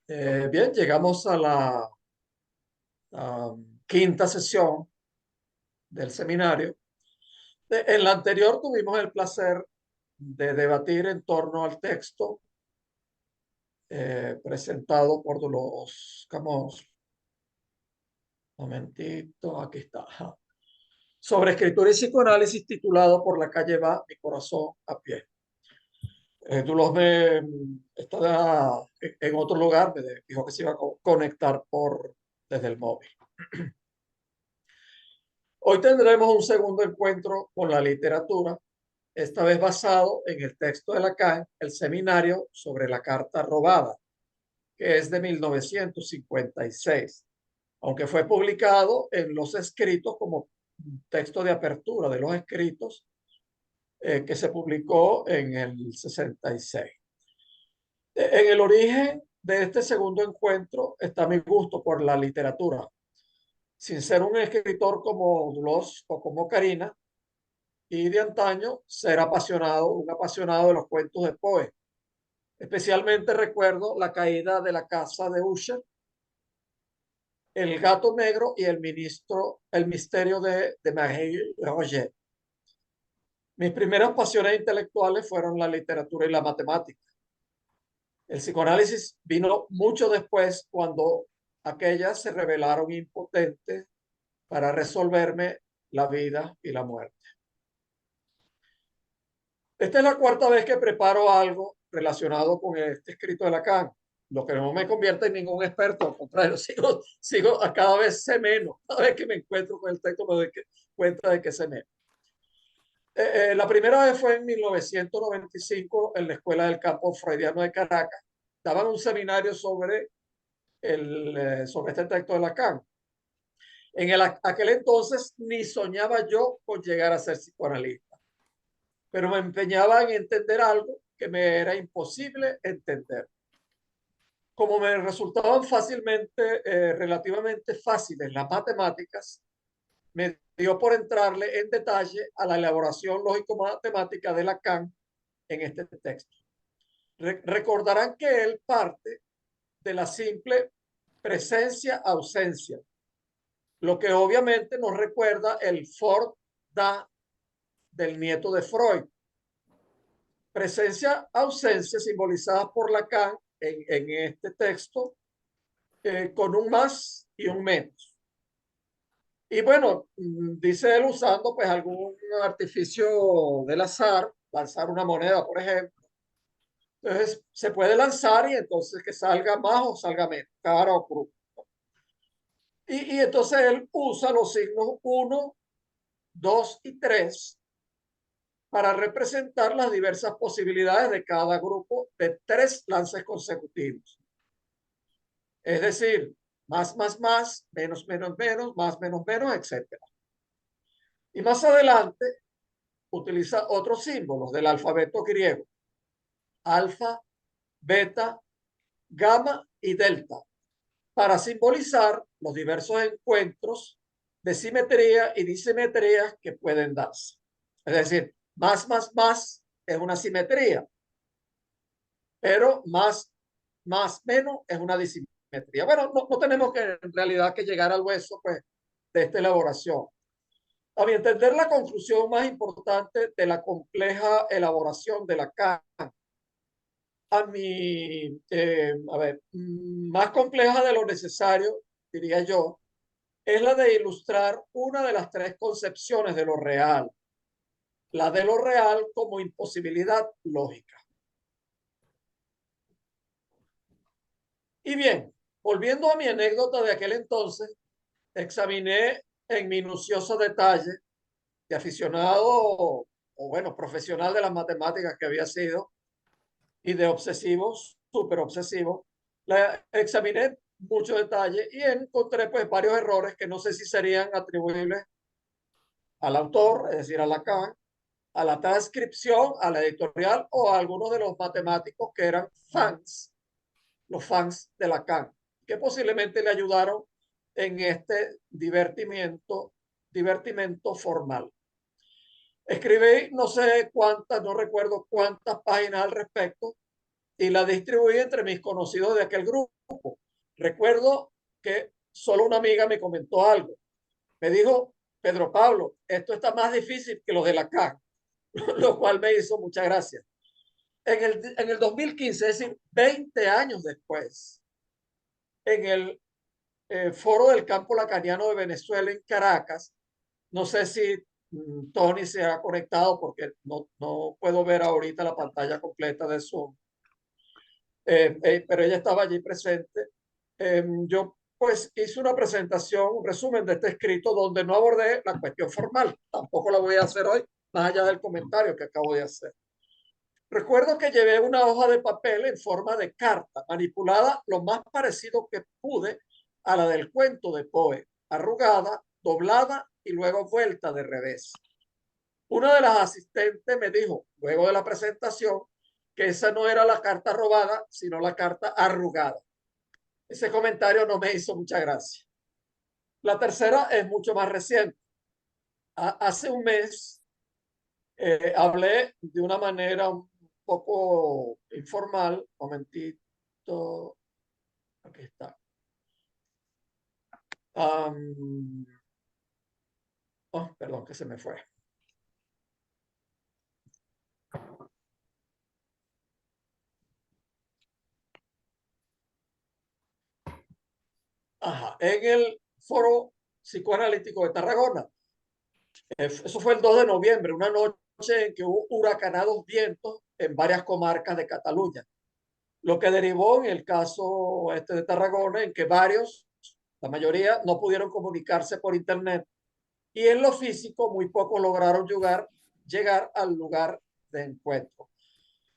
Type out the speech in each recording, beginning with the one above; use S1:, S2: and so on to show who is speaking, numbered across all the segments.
S1: Bien, llegamos a la quinta sesión del seminario. En la anterior tuvimos el placer de debatir en torno al texto presentado por los Camões. Momentito, aquí está. Ajá. Sobre escritura y psicoanálisis, titulado Por la calle va mi corazón a pie. Está en otro lugar, dijo que se iba a conectar desde el móvil. Hoy tendremos un segundo encuentro con la literatura, esta vez basado en el texto de Lacan, el seminario sobre la carta robada, que es de 1956, aunque fue publicado en los escritos como texto de apertura de los escritos que se publicó en el 66. En el origen de este segundo encuentro está mi gusto por la literatura. Sin ser un escritor como Dulos o como Karina, y de antaño ser un apasionado de los cuentos de Poe. Especialmente recuerdo La caída de la casa de Usher, El gato negro y El misterio de Marie Roger. Mis primeras pasiones intelectuales fueron la literatura y la matemática. El psicoanálisis vino mucho después, cuando aquellas se revelaron impotentes para resolverme la vida y la muerte. Esta es la cuarta vez que preparo algo relacionado con este escrito de Lacan, lo que no me convierte en ningún experto, al contrario, sigo a cada vez sé menos. Cada vez que me encuentro con el texto me doy cuenta de que sé menos. La primera vez fue en 1995 en la Escuela del Campo Freudiano de Caracas. Daban un seminario sobre este texto de Lacan. Aquel entonces ni soñaba yo con llegar a ser psicoanalista, pero me empeñaba en entender algo que me era imposible entender. Como me resultaban relativamente fáciles las matemáticas, me dio por entrarle en detalle a la elaboración lógico-matemática de Lacan en este texto. Recordarán que él parte de la simple presencia-ausencia, lo que obviamente nos recuerda el Ford da del nieto de Freud. Presencia-ausencia simbolizadas por Lacan en este texto con un más y un menos. Y bueno, dice él usando pues algún artificio del azar, lanzar una moneda, por ejemplo. Entonces se puede lanzar y entonces que salga más o salga menos, cara o cruz. Y entonces él usa los signos 1, 2 y 3 para representar las diversas posibilidades de cada grupo de 3 lances consecutivos. Es decir, más, menos, menos, etcétera. Y más adelante utiliza otros símbolos del alfabeto griego: alfa, beta, gamma y delta, para simbolizar los diversos encuentros de simetría y disimetría que pueden darse. Es decir, más es una simetría, pero menos es una disimetría. Bueno, no tenemos que en realidad que llegar al hueso pues, de esta elaboración. A mi entender, la conclusión más importante de la compleja elaboración de Lacan, más compleja de lo necesario, diría yo, es la de ilustrar una de las 3 concepciones de lo real, la de lo real como imposibilidad lógica. Y bien, volviendo a mi anécdota de aquel entonces, examiné en minucioso detalle, de aficionado o bueno, profesional de las matemáticas que había sido, y de obsesivos, súper obsesivos, la examiné mucho detalle y encontré pues varios errores que no sé si serían atribuibles al autor, es decir, a Lacan, a la transcripción, a la editorial o a algunos de los matemáticos que eran los fans de Lacan, que posiblemente le ayudaron en este divertimento formal. Escribí no sé cuántas, no recuerdo cuántas páginas al respecto, y la distribuí entre mis conocidos de aquel grupo. Recuerdo que solo una amiga me comentó algo. Me dijo, Pedro Pablo, esto está más difícil que los de la CAN, lo cual me hizo mucha gracia. En el 2015, es decir, 20 años después, en el Foro del Campo Lacaniano de Venezuela en Caracas, no sé si Tony se ha conectado porque no puedo ver ahorita la pantalla completa de Zoom, pero ella estaba allí presente. Yo pues hice una presentación, un resumen de este escrito donde no abordé la cuestión formal, tampoco la voy a hacer hoy, más allá del comentario que acabo de hacer. Recuerdo que llevé una hoja de papel en forma de carta, manipulada lo más parecido que pude a la del cuento de Poe, arrugada, doblada y luego vuelta de revés. Una de las asistentes me dijo, luego de la presentación, que esa no era la carta robada, sino la carta arrugada. Ese comentario no me hizo mucha gracia. La tercera es mucho más reciente. Hace un mes hablé de una manera un poco informal. Un momentito. Aquí está. Oh, perdón, que se me fue. Ajá, en el Foro Psicoanalítico de Tarragona. Eso fue el 2 de noviembre, una noche en que hubo huracanados vientos en varias comarcas de Cataluña, lo que derivó en el caso este de Tarragona en que varios, la mayoría, no pudieron comunicarse por internet y en lo físico muy pocos lograron llegar al lugar de encuentro.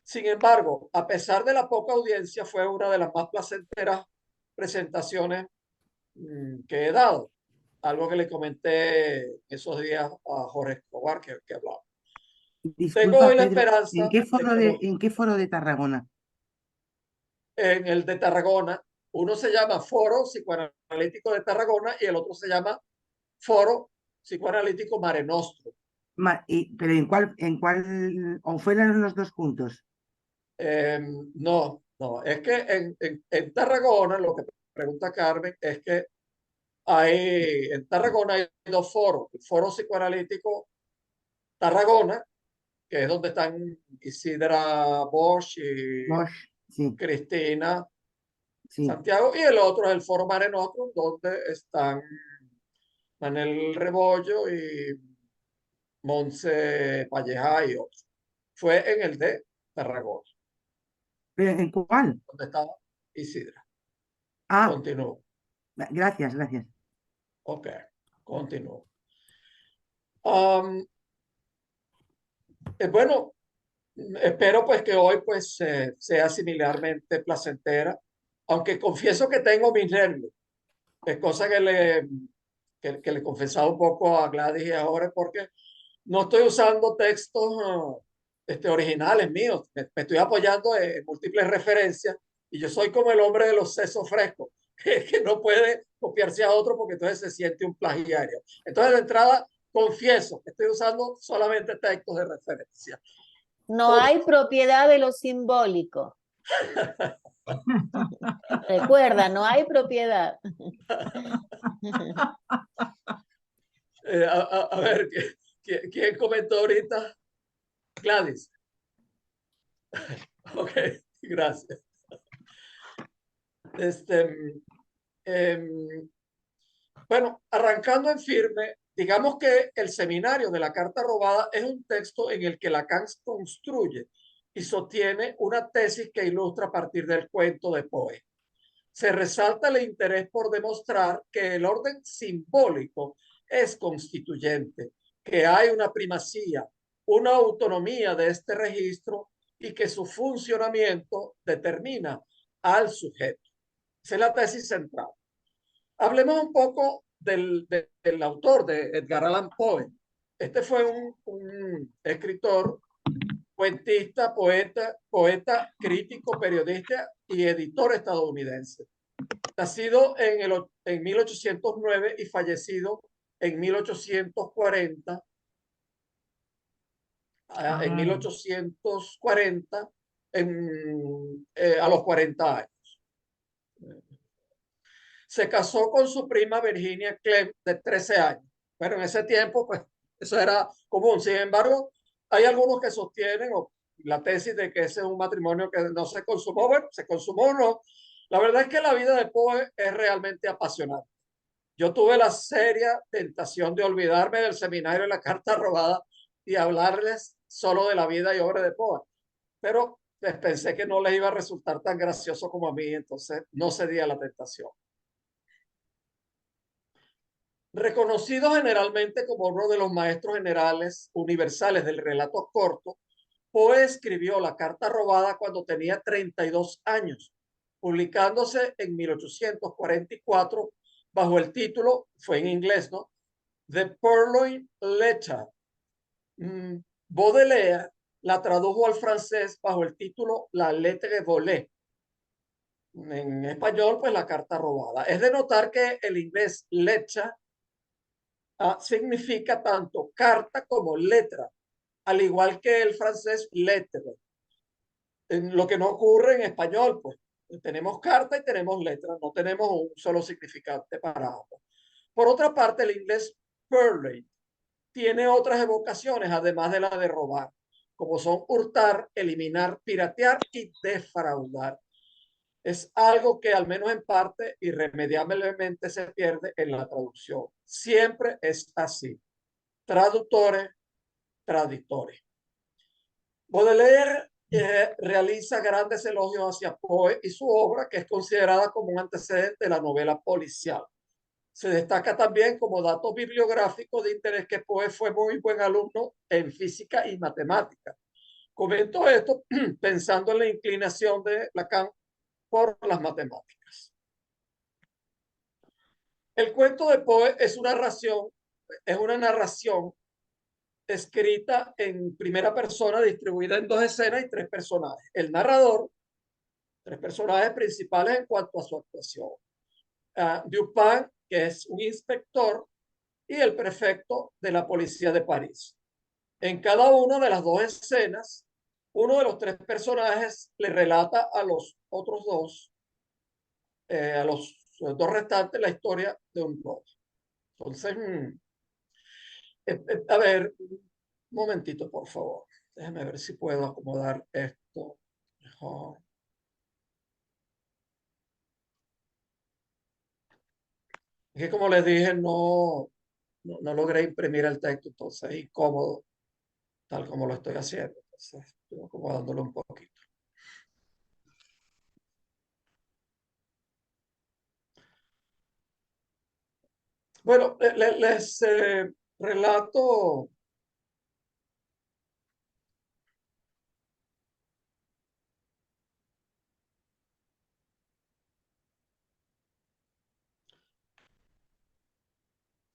S1: Sin embargo, a pesar de la poca audiencia, fue una de las más placenteras presentaciones que he dado. Algo que le comenté esos días a Jorge Escobar que hablaba. Tengo
S2: Disculpa,
S1: hoy la
S2: Pedro,
S1: esperanza de que
S2: ¿en qué foro de Tarragona?
S1: en el de Tarragona, uno se llama Foro Psicoanalítico de Tarragona y el otro se llama Foro Psicoanalítico Mare Nostrum.
S2: Pero o fueron los dos juntos?
S1: No, es que en Tarragona, lo que pregunta Carmen es que en Tarragona hay dos foros, el Foro Psicoanalítico Tarragona, que es donde están Isidra Bosch y
S2: Bosch, sí,
S1: Cristina
S2: sí.
S1: Santiago, y el otro es el Foro Mare Nostrum, donde están Manel Rebollo y Montse Palleja y otros. Fue en el de Tarragona,
S2: ¿Pero en cuál?
S1: donde estaba Isidra.
S2: Ah,
S1: Continúo.
S2: gracias, gracias.
S1: Ok, continúo. Um, bueno, espero pues que hoy pues sea similarmente placentera, aunque confieso que tengo mis nervios. Es cosa que le confesaba un poco a Gladys y a Jorge porque no estoy usando textos originales míos. Me estoy apoyando en múltiples referencias y yo soy como el hombre de los sesos frescos, que no puede copiarse a otro porque entonces se siente un plagiario. Entonces, de entrada, confieso que estoy usando solamente textos de referencia.
S3: No hay propiedad de lo simbólico. Recuerda, no hay propiedad.
S1: A ver, ¿quién comentó ahorita? Gladys. Ok, gracias. Eh, bueno, arrancando en firme, digamos que el seminario de la carta robada es un texto en el que Lacan construye y sostiene una tesis que ilustra a partir del cuento de Poe. Se resalta el interés por demostrar que el orden simbólico es constituyente, que hay una primacía, una autonomía de este registro y que su funcionamiento determina al sujeto. Esa es la tesis central. Hablemos un poco del autor, de Edgar Allan Poe. Este fue un escritor, cuentista, poeta, crítico, periodista y editor estadounidense. Nacido en 1809 y fallecido en 1840, en 1840 en a los 40 años. Se casó con su prima Virginia Clem de 13 años. Pero en ese tiempo, pues, eso era común. Sin embargo, hay algunos que sostienen la tesis de que ese es un matrimonio que no se consumó. Bueno, se consumó o no. La verdad es que la vida de Poe es realmente apasionante. Yo tuve la seria tentación de olvidarme del seminario de la carta robada y hablarles solo de la vida y obra de Poe. Pero pues, pensé que no les iba a resultar tan gracioso como a mí, entonces no cedí a la tentación. Reconocido generalmente como uno de los maestros generales universales del relato corto, Poe escribió La carta robada cuando tenía 32 años, publicándose en 1844 bajo el título, fue en inglés, ¿no? The Purloined Letter. Baudelaire la tradujo al francés bajo el título La lettre volée. En español, pues la carta robada. Es de notar que el inglés letter significa tanto carta como letra, al igual que el francés lettre. Lo que no ocurre en español, pues tenemos carta y tenemos letra, no tenemos un solo significante para ambos. Por otra parte, el inglés purloin tiene otras evocaciones, además de la de robar, como son hurtar, eliminar, piratear y defraudar. Es algo que al menos en parte irremediablemente se pierde en la traducción. Siempre es así. Traductores, traditores. Baudelaire realiza grandes elogios hacia Poe y su obra, que es considerada como un antecedente de la novela policial. Se destaca también como dato bibliográfico de interés que Poe fue muy buen alumno en física y matemática. Comento esto pensando en la inclinación de Lacan por las matemáticas. El cuento de Poe es una narración escrita en primera persona, distribuida en dos escenas y tres personajes. El narrador, tres personajes principales en cuanto a su actuación. Dupin, que es un inspector, y el prefecto de la policía de París. En cada una de las dos escenas, uno de los tres personajes le relata a los otros dos, a los dos restantes, la historia de un robo. Entonces, a ver, un momentito, por favor. Déjame ver si puedo acomodar esto mejor. Es que como les dije, no logré imprimir el texto, entonces es incómodo, tal como lo estoy haciendo. Entonces, estoy acomodándolo un poquito. Bueno, les relato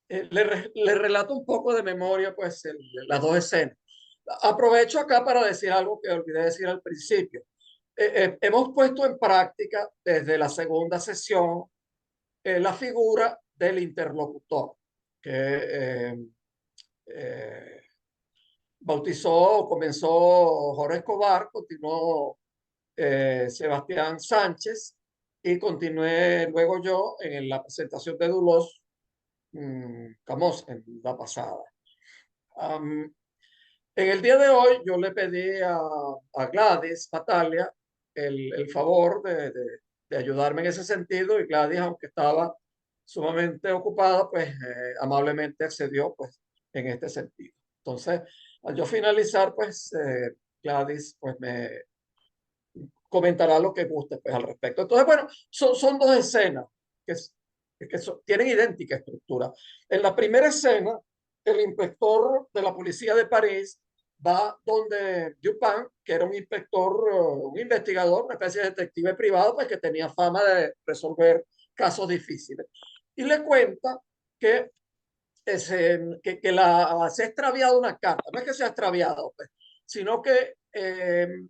S1: le relato un poco de memoria, pues, las dos escenas. Aprovecho acá para decir algo que olvidé decir al principio. Hemos puesto en práctica desde la segunda sesión la figura del interlocutor, que eh, bautizó, comenzó Jorge Escobar, continuó Sebastián Sánchez y continué luego yo en la presentación de Dulos Camós en la pasada. En el día de hoy yo le pedí a Gladys Natalia el favor de ayudarme en ese sentido y Gladys, aunque estaba sumamente ocupada, pues amablemente accedió pues en este sentido. Entonces, al yo finalizar, pues Gladys pues me comentará lo que guste pues al respecto. Entonces, bueno, son dos escenas que, tienen idéntica estructura. En la primera escena, el inspector de la policía de París va donde Dupin, que era un inspector, un investigador, una especie de detective privado, pues que tenía fama de resolver casos difíciles. Y le cuenta que, se ha extraviado una carta. No es que se ha extraviado, pues, sino que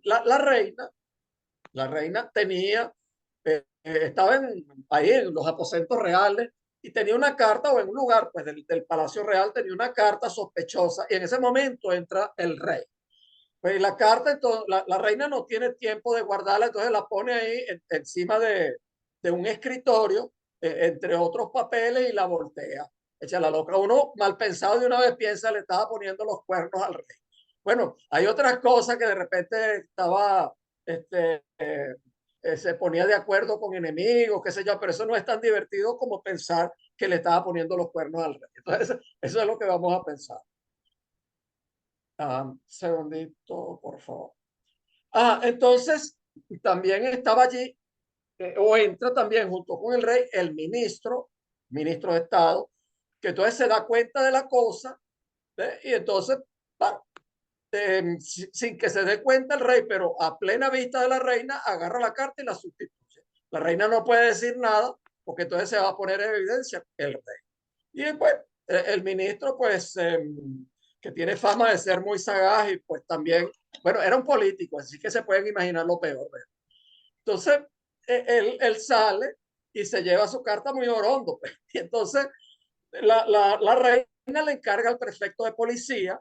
S1: la reina tenía, estaba ahí en los aposentos reales y tenía una carta o en un lugar pues del Palacio Real tenía una carta sospechosa y en ese momento entra el rey. Pues la carta, entonces, la reina no tiene tiempo de guardarla, entonces la pone ahí encima de un escritorio, entre otros papeles, y la voltea. Echa la loca. Uno mal pensado de una vez piensa, le estaba poniendo los cuernos al rey. Bueno, hay otras cosas que de repente estaba, se ponía de acuerdo con enemigos, qué sé yo, pero eso no es tan divertido como pensar que le estaba poniendo los cuernos al rey. Entonces, eso es lo que vamos a pensar. Segundito, por favor. Entonces también estaba allí, o entra también junto con el rey, el ministro de Estado, que entonces se da cuenta de la cosa, ¿ve? Y entonces, sin que se dé cuenta el rey, pero a plena vista de la reina, agarra la carta y la sustituye. La reina no puede decir nada, porque entonces se va a poner en evidencia el rey. Y después, el ministro, pues, que tiene fama de ser muy sagaz y pues también, bueno, era un político, así que se pueden imaginar lo peor. Entonces, él sale y se lleva su carta muy orondo. Pues. Y entonces, la reina le encarga al prefecto de policía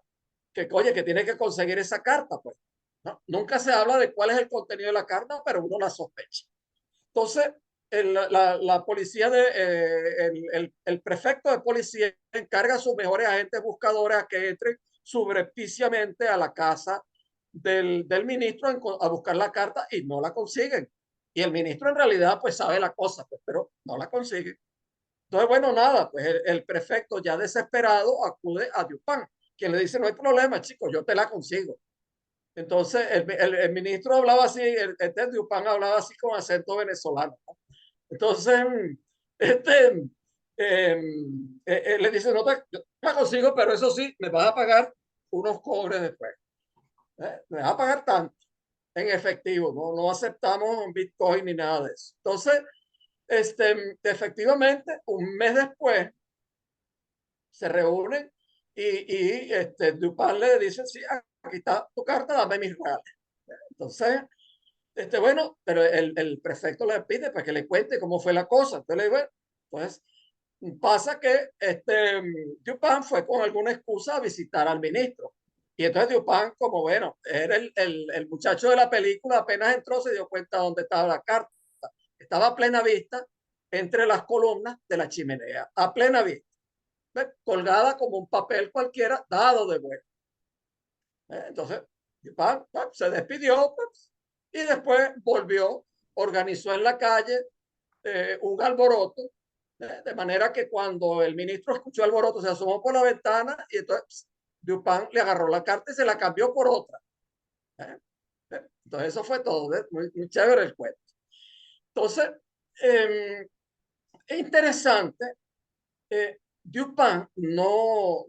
S1: que, oye, que tiene que conseguir esa carta. Pues. ¿No? Nunca se habla de cuál es el contenido de la carta, pero uno la sospecha. Entonces, la policía, el prefecto de policía encarga a sus mejores agentes buscadores a que entren subrepticiamente a la casa del ministro a buscar la carta y no la consiguen. Y el ministro en realidad pues sabe la cosa, pues, pero no la consigue. Entonces, bueno, nada, pues el prefecto ya desesperado acude a Dupin, quien le dice, no hay problema, chicos, yo te la consigo. Entonces, el ministro hablaba así, el Dupin hablaba así con acento venezolano. Entonces, este, le dice, no te la consigo, pero eso sí, me vas a pagar unos cobres después. Me vas a pagar tanto en efectivo, no aceptamos un Bitcoin ni nada de eso. Entonces, efectivamente, un mes después, se reúnen y Dupin le dice, sí, aquí está tu carta, dame mis reales. Entonces, bueno, pero el prefecto le pide para que le cuente cómo fue la cosa. Entonces le digo, bueno, pues pasa que Dupin fue con alguna excusa a visitar al ministro. Y entonces Dupin, como bueno, era el muchacho de la película, apenas entró, se dio cuenta de dónde estaba la carta. Estaba a plena vista entre las columnas de la chimenea, a plena vista, ¿ves? Colgada como un papel cualquiera, dado de vuelta. Entonces, Dupin se despidió, pues, y después volvió, organizó en la calle un alboroto, de manera que cuando el ministro escuchó alboroto se asomó por la ventana y entonces Dupin le agarró la carta y se la cambió por otra. Entonces eso fue todo, muy, muy chévere el cuento. Entonces, es interesante, Dupin no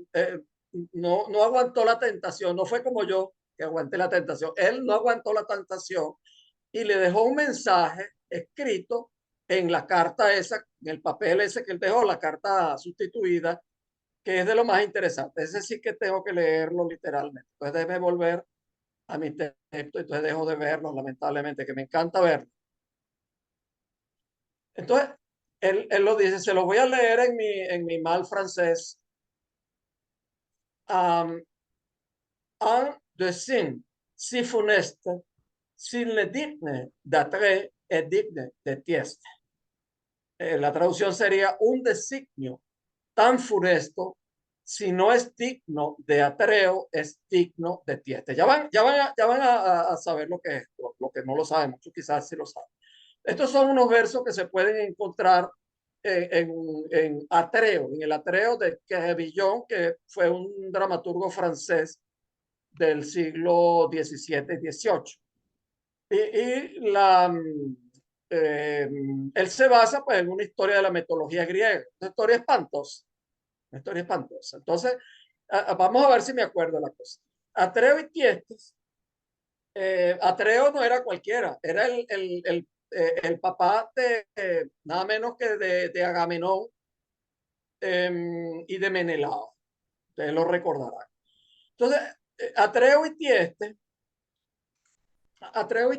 S1: aguantó la tentación, no fue como yo que aguanté la tentación, él no aguantó la tentación y le dejó un mensaje escrito en la carta esa, en el papel ese que él dejó, la carta sustituida, que es de lo más interesante. Ese sí que tengo que leerlo literalmente. Entonces déjeme volver a mi texto, entonces dejo de verlo, lamentablemente, que me encanta verlo. Entonces, él lo dice, se lo voy a leer en mi mal francés. Un dessin si funeste, s'il ne digne d'attrait et digne de tieste. La traducción sería un designio tan funesto, si no es digno de Atreo, es digno de Tieste. Ya van a saber lo que es, lo que no lo saben, muchos quizás sí lo saben. Estos son unos versos que se pueden encontrar en Atreo, en el Atreo de Quevillon, que fue un dramaturgo francés del siglo XVII y XVIII. Él se basa pues, en una historia de la mitología griega, una historia espantosa, una historia espantosa. Entonces, vamos a ver si me acuerdo de la cosa. Atreo y Tiestes, Atreo no era cualquiera, era el papá de nada menos que de Agamenón y de Menelao. Ustedes lo recordarán. Entonces, Atreo y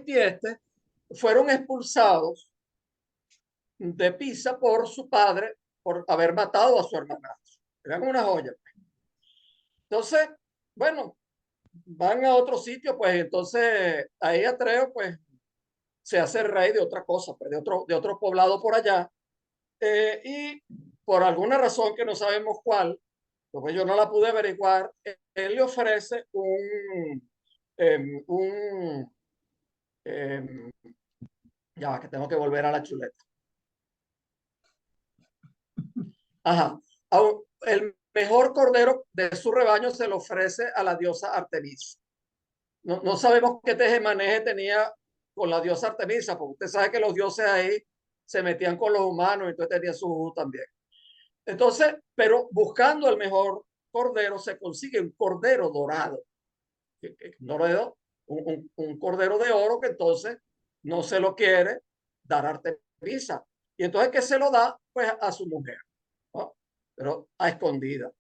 S1: Tiestes fueron expulsados de Pisa por su padre por haber matado a su hermanastro. Eran una joya. Entonces, bueno, van a otro sitio, pues entonces ahí Atreo pues se hace rey de otra cosa, pues, de otro poblado por allá. Y por alguna razón que no sabemos cuál, porque yo no la pude averiguar, él le ofrece un em, ya va, que tengo que volver a la chuleta. Ajá. El mejor cordero de su rebaño se lo ofrece a la diosa Artemisa. No sabemos qué tejemaneje tenía con la diosa Artemisa, porque usted sabe que los dioses ahí se metían con los humanos, entonces tenía su jugo también. Entonces, pero buscando el mejor cordero, se consigue un cordero dorado. Un cordero de oro que entonces no se lo quiere dar a Artemisa. Y entonces, ¿qué se lo da? Pues a su mujer, ¿no? Pero a escondida.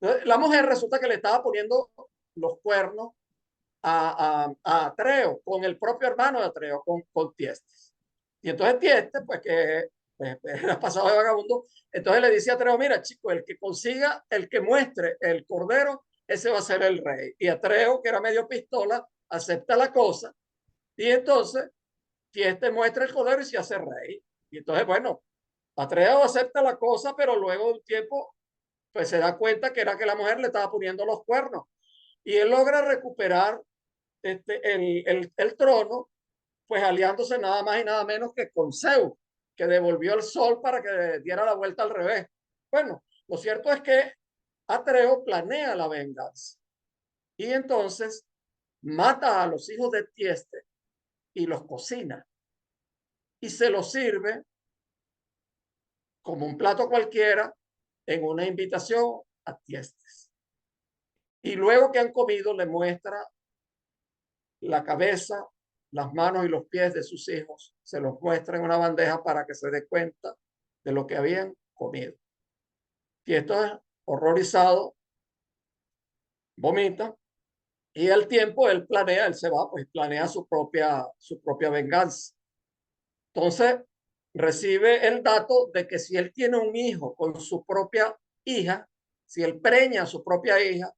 S1: Entonces, la mujer resulta que le estaba poniendo los cuernos a Atreo, con el propio hermano de Atreo, con Tiestes. Y entonces Tiestes, pues que era pasado de vagabundo, entonces le dice a Atreo, mira chico, el que consiga, el que muestre el cordero, ese va a ser el rey. Y Atreo, que era medio pistola, acepta la cosa. Y entonces Tiestes muestra el cordero y se hace rey. Y entonces, bueno, Atreo acepta la cosa, pero luego de un tiempo, pues se da cuenta que era que la mujer le estaba poniendo los cuernos. Y él logra recuperar el trono, pues aliándose nada más y nada menos que con Zeus, que devolvió el sol para que diera la vuelta al revés. Bueno, lo cierto es que Atreo planea la venganza y entonces mata a los hijos de Tieste y los cocina y se los sirve como un plato cualquiera en una invitación a Tiestes. Y luego que han comido le muestra la cabeza, las manos y los pies de sus hijos, se los muestra en una bandeja para que se dé cuenta de lo que habían comido. Y esto es horrorizado, vomita, y al tiempo él planea, él se va, pues planea su propia venganza. Entonces, recibe el dato de que si él tiene un hijo con su propia hija, si él preña a su propia hija,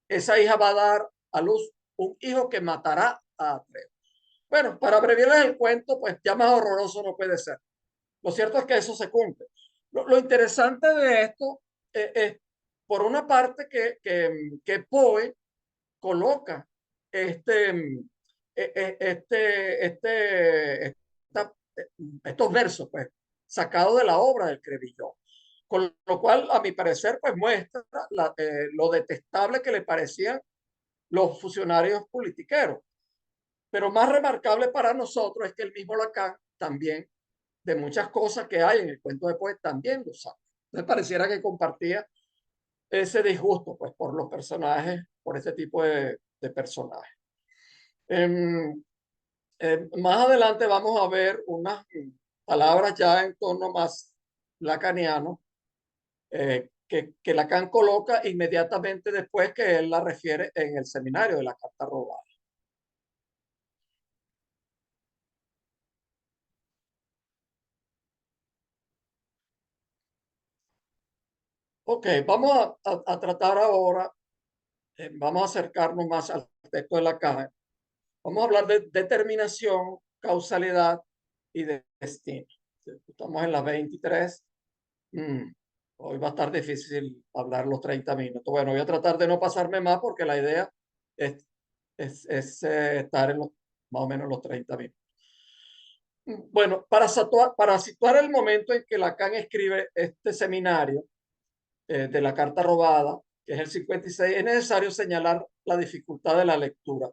S1: esa hija va a dar a luz un hijo que matará a Atreo. Bueno, para abreviarles el cuento, pues ya más horroroso no puede ser. Lo cierto es que eso se cumple. Lo interesante de esto es, por una parte, que Poe coloca este, esta, estos versos, pues, sacados de la obra del Crevillón. Con lo cual, a mi parecer, pues muestra lo detestable que le parecían los funcionarios politiqueros. Pero más remarcable para nosotros es que el mismo Lacan también, de muchas cosas que hay en el cuento de Poe, también lo sabe. Me pareciera que compartía ese disgusto pues, por los personajes, por ese tipo de personajes. Más adelante vamos a ver unas palabras ya en tono más lacaniano que Lacan coloca inmediatamente después que él la refiere en el seminario de la Carta Robada. Ok, vamos a tratar ahora, vamos a acercarnos más al texto de Lacan. Vamos a hablar de determinación, causalidad y de destino. Estamos en las 23. Hoy va a estar difícil hablar los 30 minutos. Bueno, voy a tratar de no pasarme más porque la idea es estar en más o menos los 30 minutos. Bueno, para situar el momento en que Lacan escribe este seminario de la Carta Robada, que es el 56, es necesario señalar la dificultad de la lectura.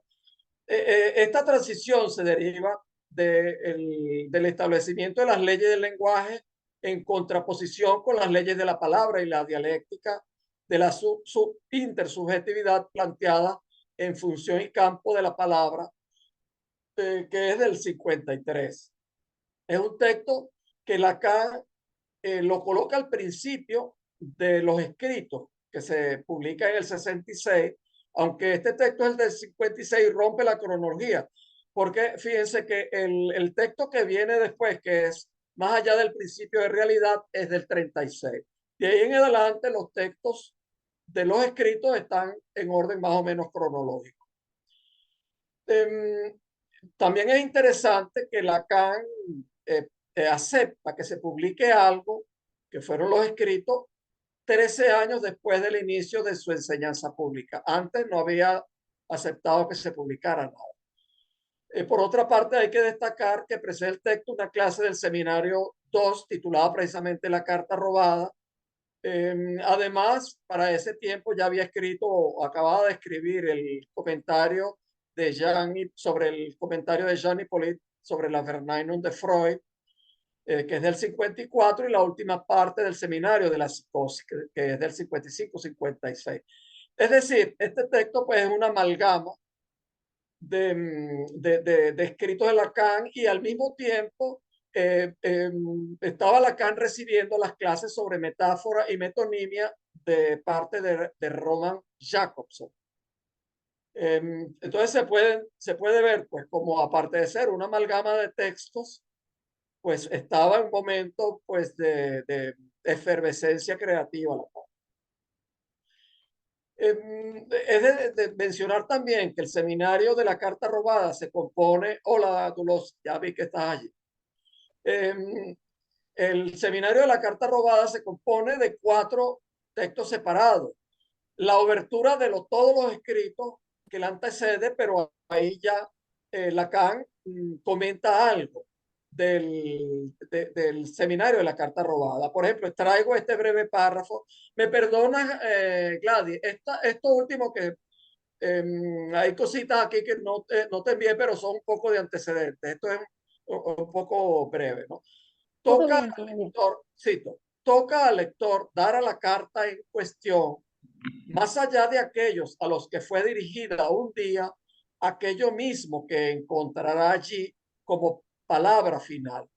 S1: Esta transición se deriva del establecimiento de las leyes del lenguaje en contraposición con las leyes de la palabra y la dialéctica de la intersubjetividad planteada en función y campo de la palabra, que es del 53. Es un texto que Lacan lo coloca al principio de los escritos que se publica en el 66, aunque este texto es del 56 y rompe la cronología, porque fíjense que el texto que viene después, que es más allá del principio de realidad, es del 36. De ahí en adelante los textos de los escritos están en orden más o menos cronológico. También es interesante que Lacan acepta que se publique algo que fueron los escritos 13 años después del inicio de su enseñanza pública. Antes no había aceptado que se publicara nada. Por otra parte, hay que destacar que precede el texto una clase del seminario 2 titulada precisamente La Carta Robada. Además, para ese tiempo ya había escrito o acababa de escribir el comentario de sobre el comentario de Jean Hippolyte sobre la Verneinung de Freud, que es del 54, y la última parte del seminario de la psicosis, que es del 55-56. Es decir, este texto pues es una amalgama de escritos de Lacan, y al mismo tiempo estaba Lacan recibiendo las clases sobre metáfora y metonimia de parte de Roman Jakobson. Entonces se puede ver pues como, aparte de ser una amalgama de textos, pues estaba en un momento pues de efervescencia creativa. Es de mencionar también que el seminario de la Carta Robada se compone, hola Dulos, ya vi que estás allí. El seminario de la Carta Robada se compone de 4 textos separados. La obertura de todos los escritos que la antecede, pero ahí ya Lacan comenta algo del seminario de la Carta Robada. Por ejemplo, traigo este breve párrafo. Me perdonas, Gladys, esto último que hay cositas aquí que no te envié, pero son un poco de antecedentes. Esto es un poco breve, ¿no?
S3: Todo
S1: Toca
S3: bien, todo
S1: al
S3: bien.
S1: lector, cito, toca al lector dar a la carta en cuestión, más allá de aquellos a los que fue dirigida un día, aquello mismo que encontrará allí como palabra final,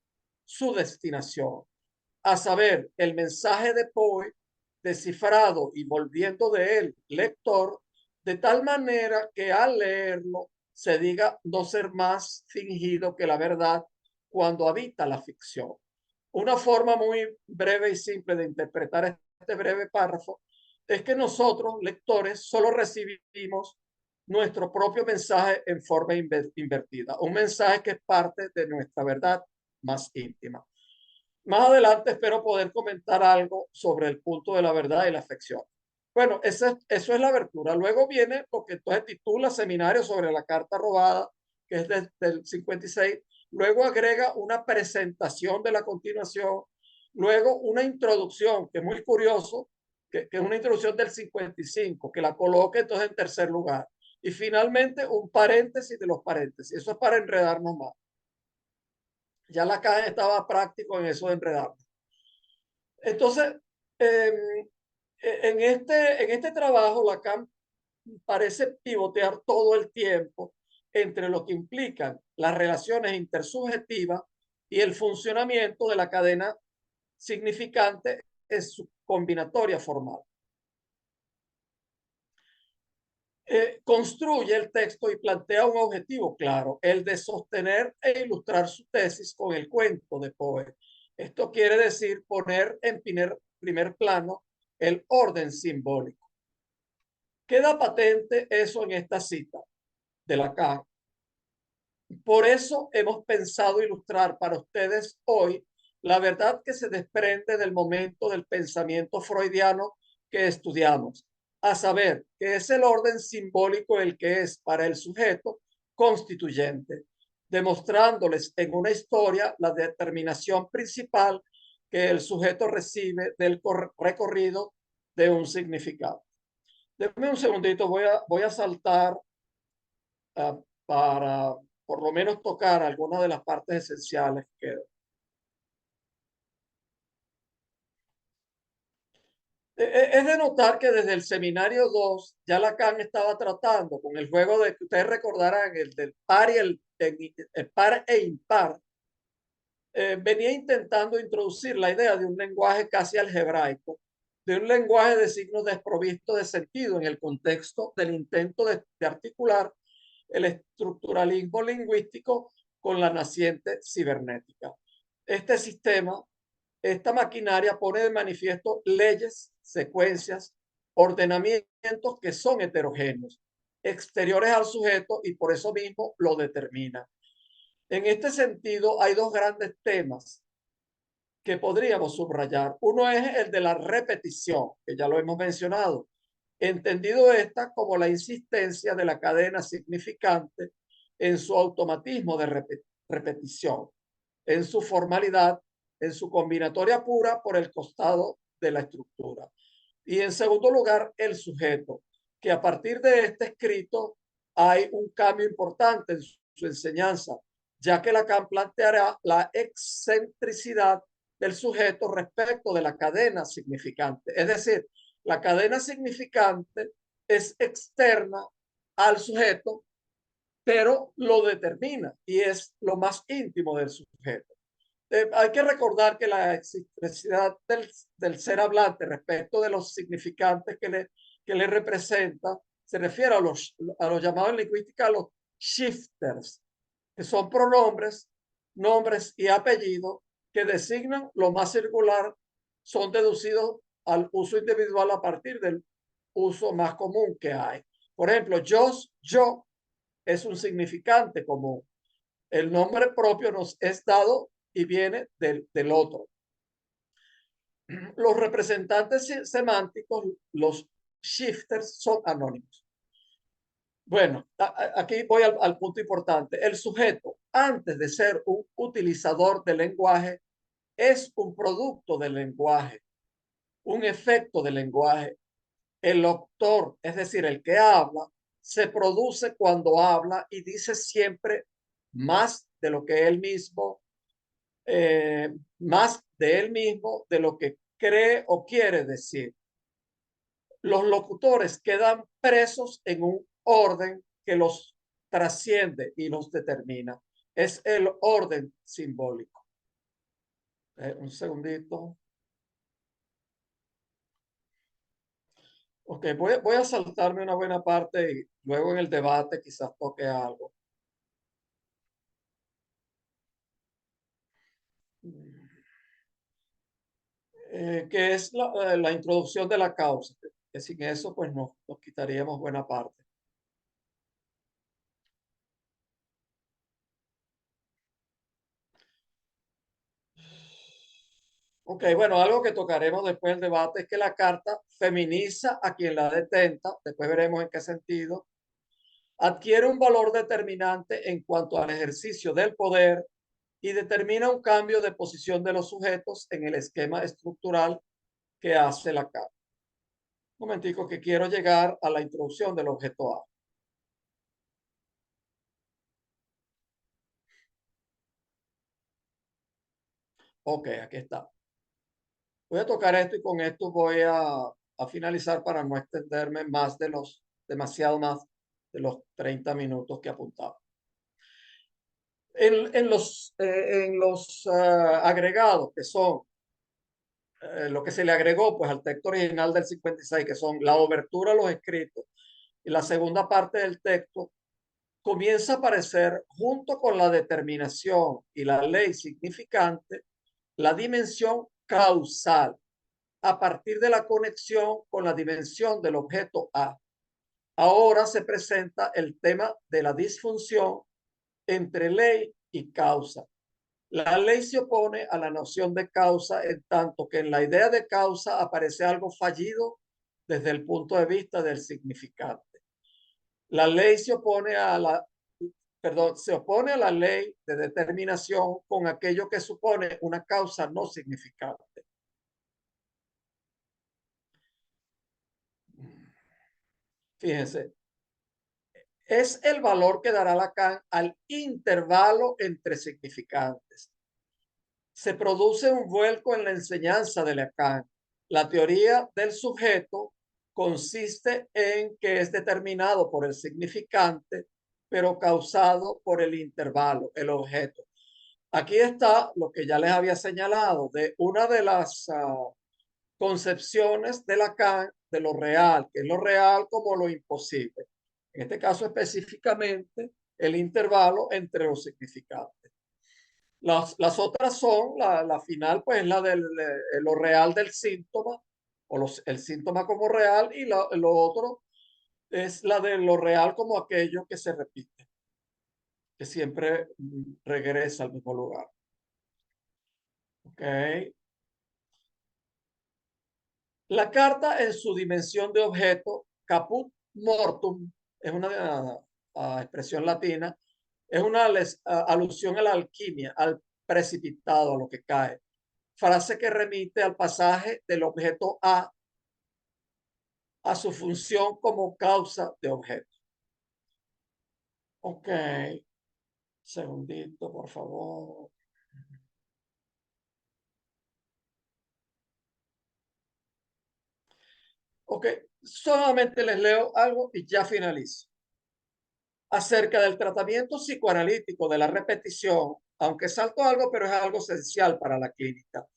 S1: su destinación, a saber, el mensaje de Poe descifrado y volviendo de él lector, de tal manera que al leerlo se diga no ser más fingido que la verdad cuando habita la ficción. Una forma muy breve y simple de interpretar este breve párrafo es que nosotros, lectores, solo recibimos nuestro propio mensaje en forma invertida, un mensaje que es parte de nuestra verdad más íntima. Más adelante espero poder comentar algo sobre el punto de la verdad y la afección. Bueno, eso es la abertura. Luego viene lo que entonces titula Seminario sobre la Carta Robada, que es del 56. Luego agrega una presentación de la continuación. Luego una introducción, que es muy curioso, que es una introducción del 55, que la coloca entonces en tercer lugar. Y finalmente un paréntesis de los paréntesis. Eso es para enredarnos más. Ya Lacan estaba práctico en eso de enredar. Entonces, en este trabajo, Lacan parece pivotear todo el tiempo entre lo que implican las relaciones intersubjetivas y el funcionamiento de la cadena significante en su combinatoria formal. Construye el texto y plantea un objetivo claro, el de sostener e ilustrar su tesis con el cuento de Poe. Esto quiere decir poner en primer plano el orden simbólico. Queda patente eso en esta cita de Lacan. Por eso hemos pensado ilustrar para ustedes hoy la verdad que se desprende del momento del pensamiento freudiano que estudiamos, a saber, que es el orden simbólico el que es para el sujeto constituyente, demostrándoles en una historia la determinación principal que el sujeto recibe del recorrido de un significado. Denme un segundito, voy a saltar para por lo menos tocar algunas de las partes esenciales que quedan. Es de notar que desde el seminario 2 ya Lacan estaba tratando con el juego de que ustedes recordarán, el del par y el par e impar. Venía intentando introducir la idea de un lenguaje casi algebraico, de un lenguaje de signos desprovisto de sentido en el contexto del intento de articular el estructuralismo lingüístico con la naciente cibernética. Este sistema, esta maquinaria pone de manifiesto leyes, secuencias, ordenamientos que son heterogéneos, exteriores al sujeto y por eso mismo lo determinan. En este sentido, hay dos grandes temas que podríamos subrayar. Uno es el de la repetición, que ya lo hemos mencionado, entendido esta como la insistencia de la cadena significante en su automatismo de repetición, en su formalidad, en su combinatoria pura por el costado de la estructura. Y en segundo lugar, el sujeto, que a partir de este escrito hay un cambio importante en su enseñanza, ya que Lacan planteará la excentricidad del sujeto respecto de la cadena significante. Es decir, la cadena significante es externa al sujeto, pero lo determina y es lo más íntimo del sujeto. Hay que recordar que la excentricidad del ser hablante respecto de los significantes que le representa se refiere a los llamados en lingüística los shifters, que son pronombres, nombres y apellidos que designan lo más circular, son deducidos al uso individual a partir del uso más común que hay. Por ejemplo, yo es un significante común. El nombre propio nos es dado y viene del otro. Los representantes semánticos, los shifters, son anónimos. Bueno, aquí voy al punto importante. El sujeto, antes de ser un utilizador del lenguaje, es un producto del lenguaje, un efecto del lenguaje. El autor, es decir, el que habla, se produce cuando habla y dice siempre más de lo que él mismo, más de él mismo, de lo que cree o quiere decir. Los locutores quedan presos en un orden que los trasciende y los determina. Es el orden simbólico. Un segundito. Ok, voy a saltarme una buena parte y luego en el debate quizás toque algo. Que es la introducción de la causa, que sin eso pues nos quitaríamos buena parte. Ok, bueno, algo que tocaremos después del debate es que la carta feminiza a quien la detenta, después veremos en qué sentido, adquiere un valor determinante en cuanto al ejercicio del poder y determina un cambio de posición de los sujetos en el esquema estructural que hace la carta. Un momentico que quiero llegar a la introducción del objeto A. Ok, aquí está. Voy a tocar esto y con esto voy a finalizar para no extenderme más de demasiado más de los 30 minutos que apuntaba. En los agregados, que son lo que se le agregó pues al texto original del 56, que son la obertura, los escritos y la segunda parte del texto, comienza a aparecer junto con la determinación y la ley significante la dimensión causal a partir de la conexión con la dimensión del objeto A. Ahora se presenta el tema de la disfunción entre ley y causa. La ley se opone a la noción de causa en tanto que en la idea de causa aparece algo fallido desde el punto de vista del significante. La ley se opone a se opone a la ley de determinación con aquello que supone una causa no significante. Fíjense, es el valor que dará Lacan al intervalo entre significantes. Se produce un vuelco en la enseñanza de Lacan. La teoría del sujeto consiste en que es determinado por el significante, pero causado por el intervalo, el objeto. Aquí está lo que ya les había señalado de una de las concepciones de Lacan de lo real, que es lo real como lo imposible. En este caso específicamente el intervalo entre los significantes. Las otras son, la final pues la de lo real del síntoma, o el síntoma como real, y lo otro es la de lo real como aquello que se repite, que siempre regresa al mismo lugar. ¿Ok? La carta en su dimensión de objeto, caput mortum, es una expresión latina, es una alusión a la alquimia, al precipitado, a lo que cae. Frase que remite al pasaje del objeto a su función como causa de objeto. Ok, segundito, por favor. Ok, solamente les leo algo y ya finalizo. Acerca del tratamiento psicoanalítico de la repetición, aunque salto algo, pero es algo esencial para la clínica.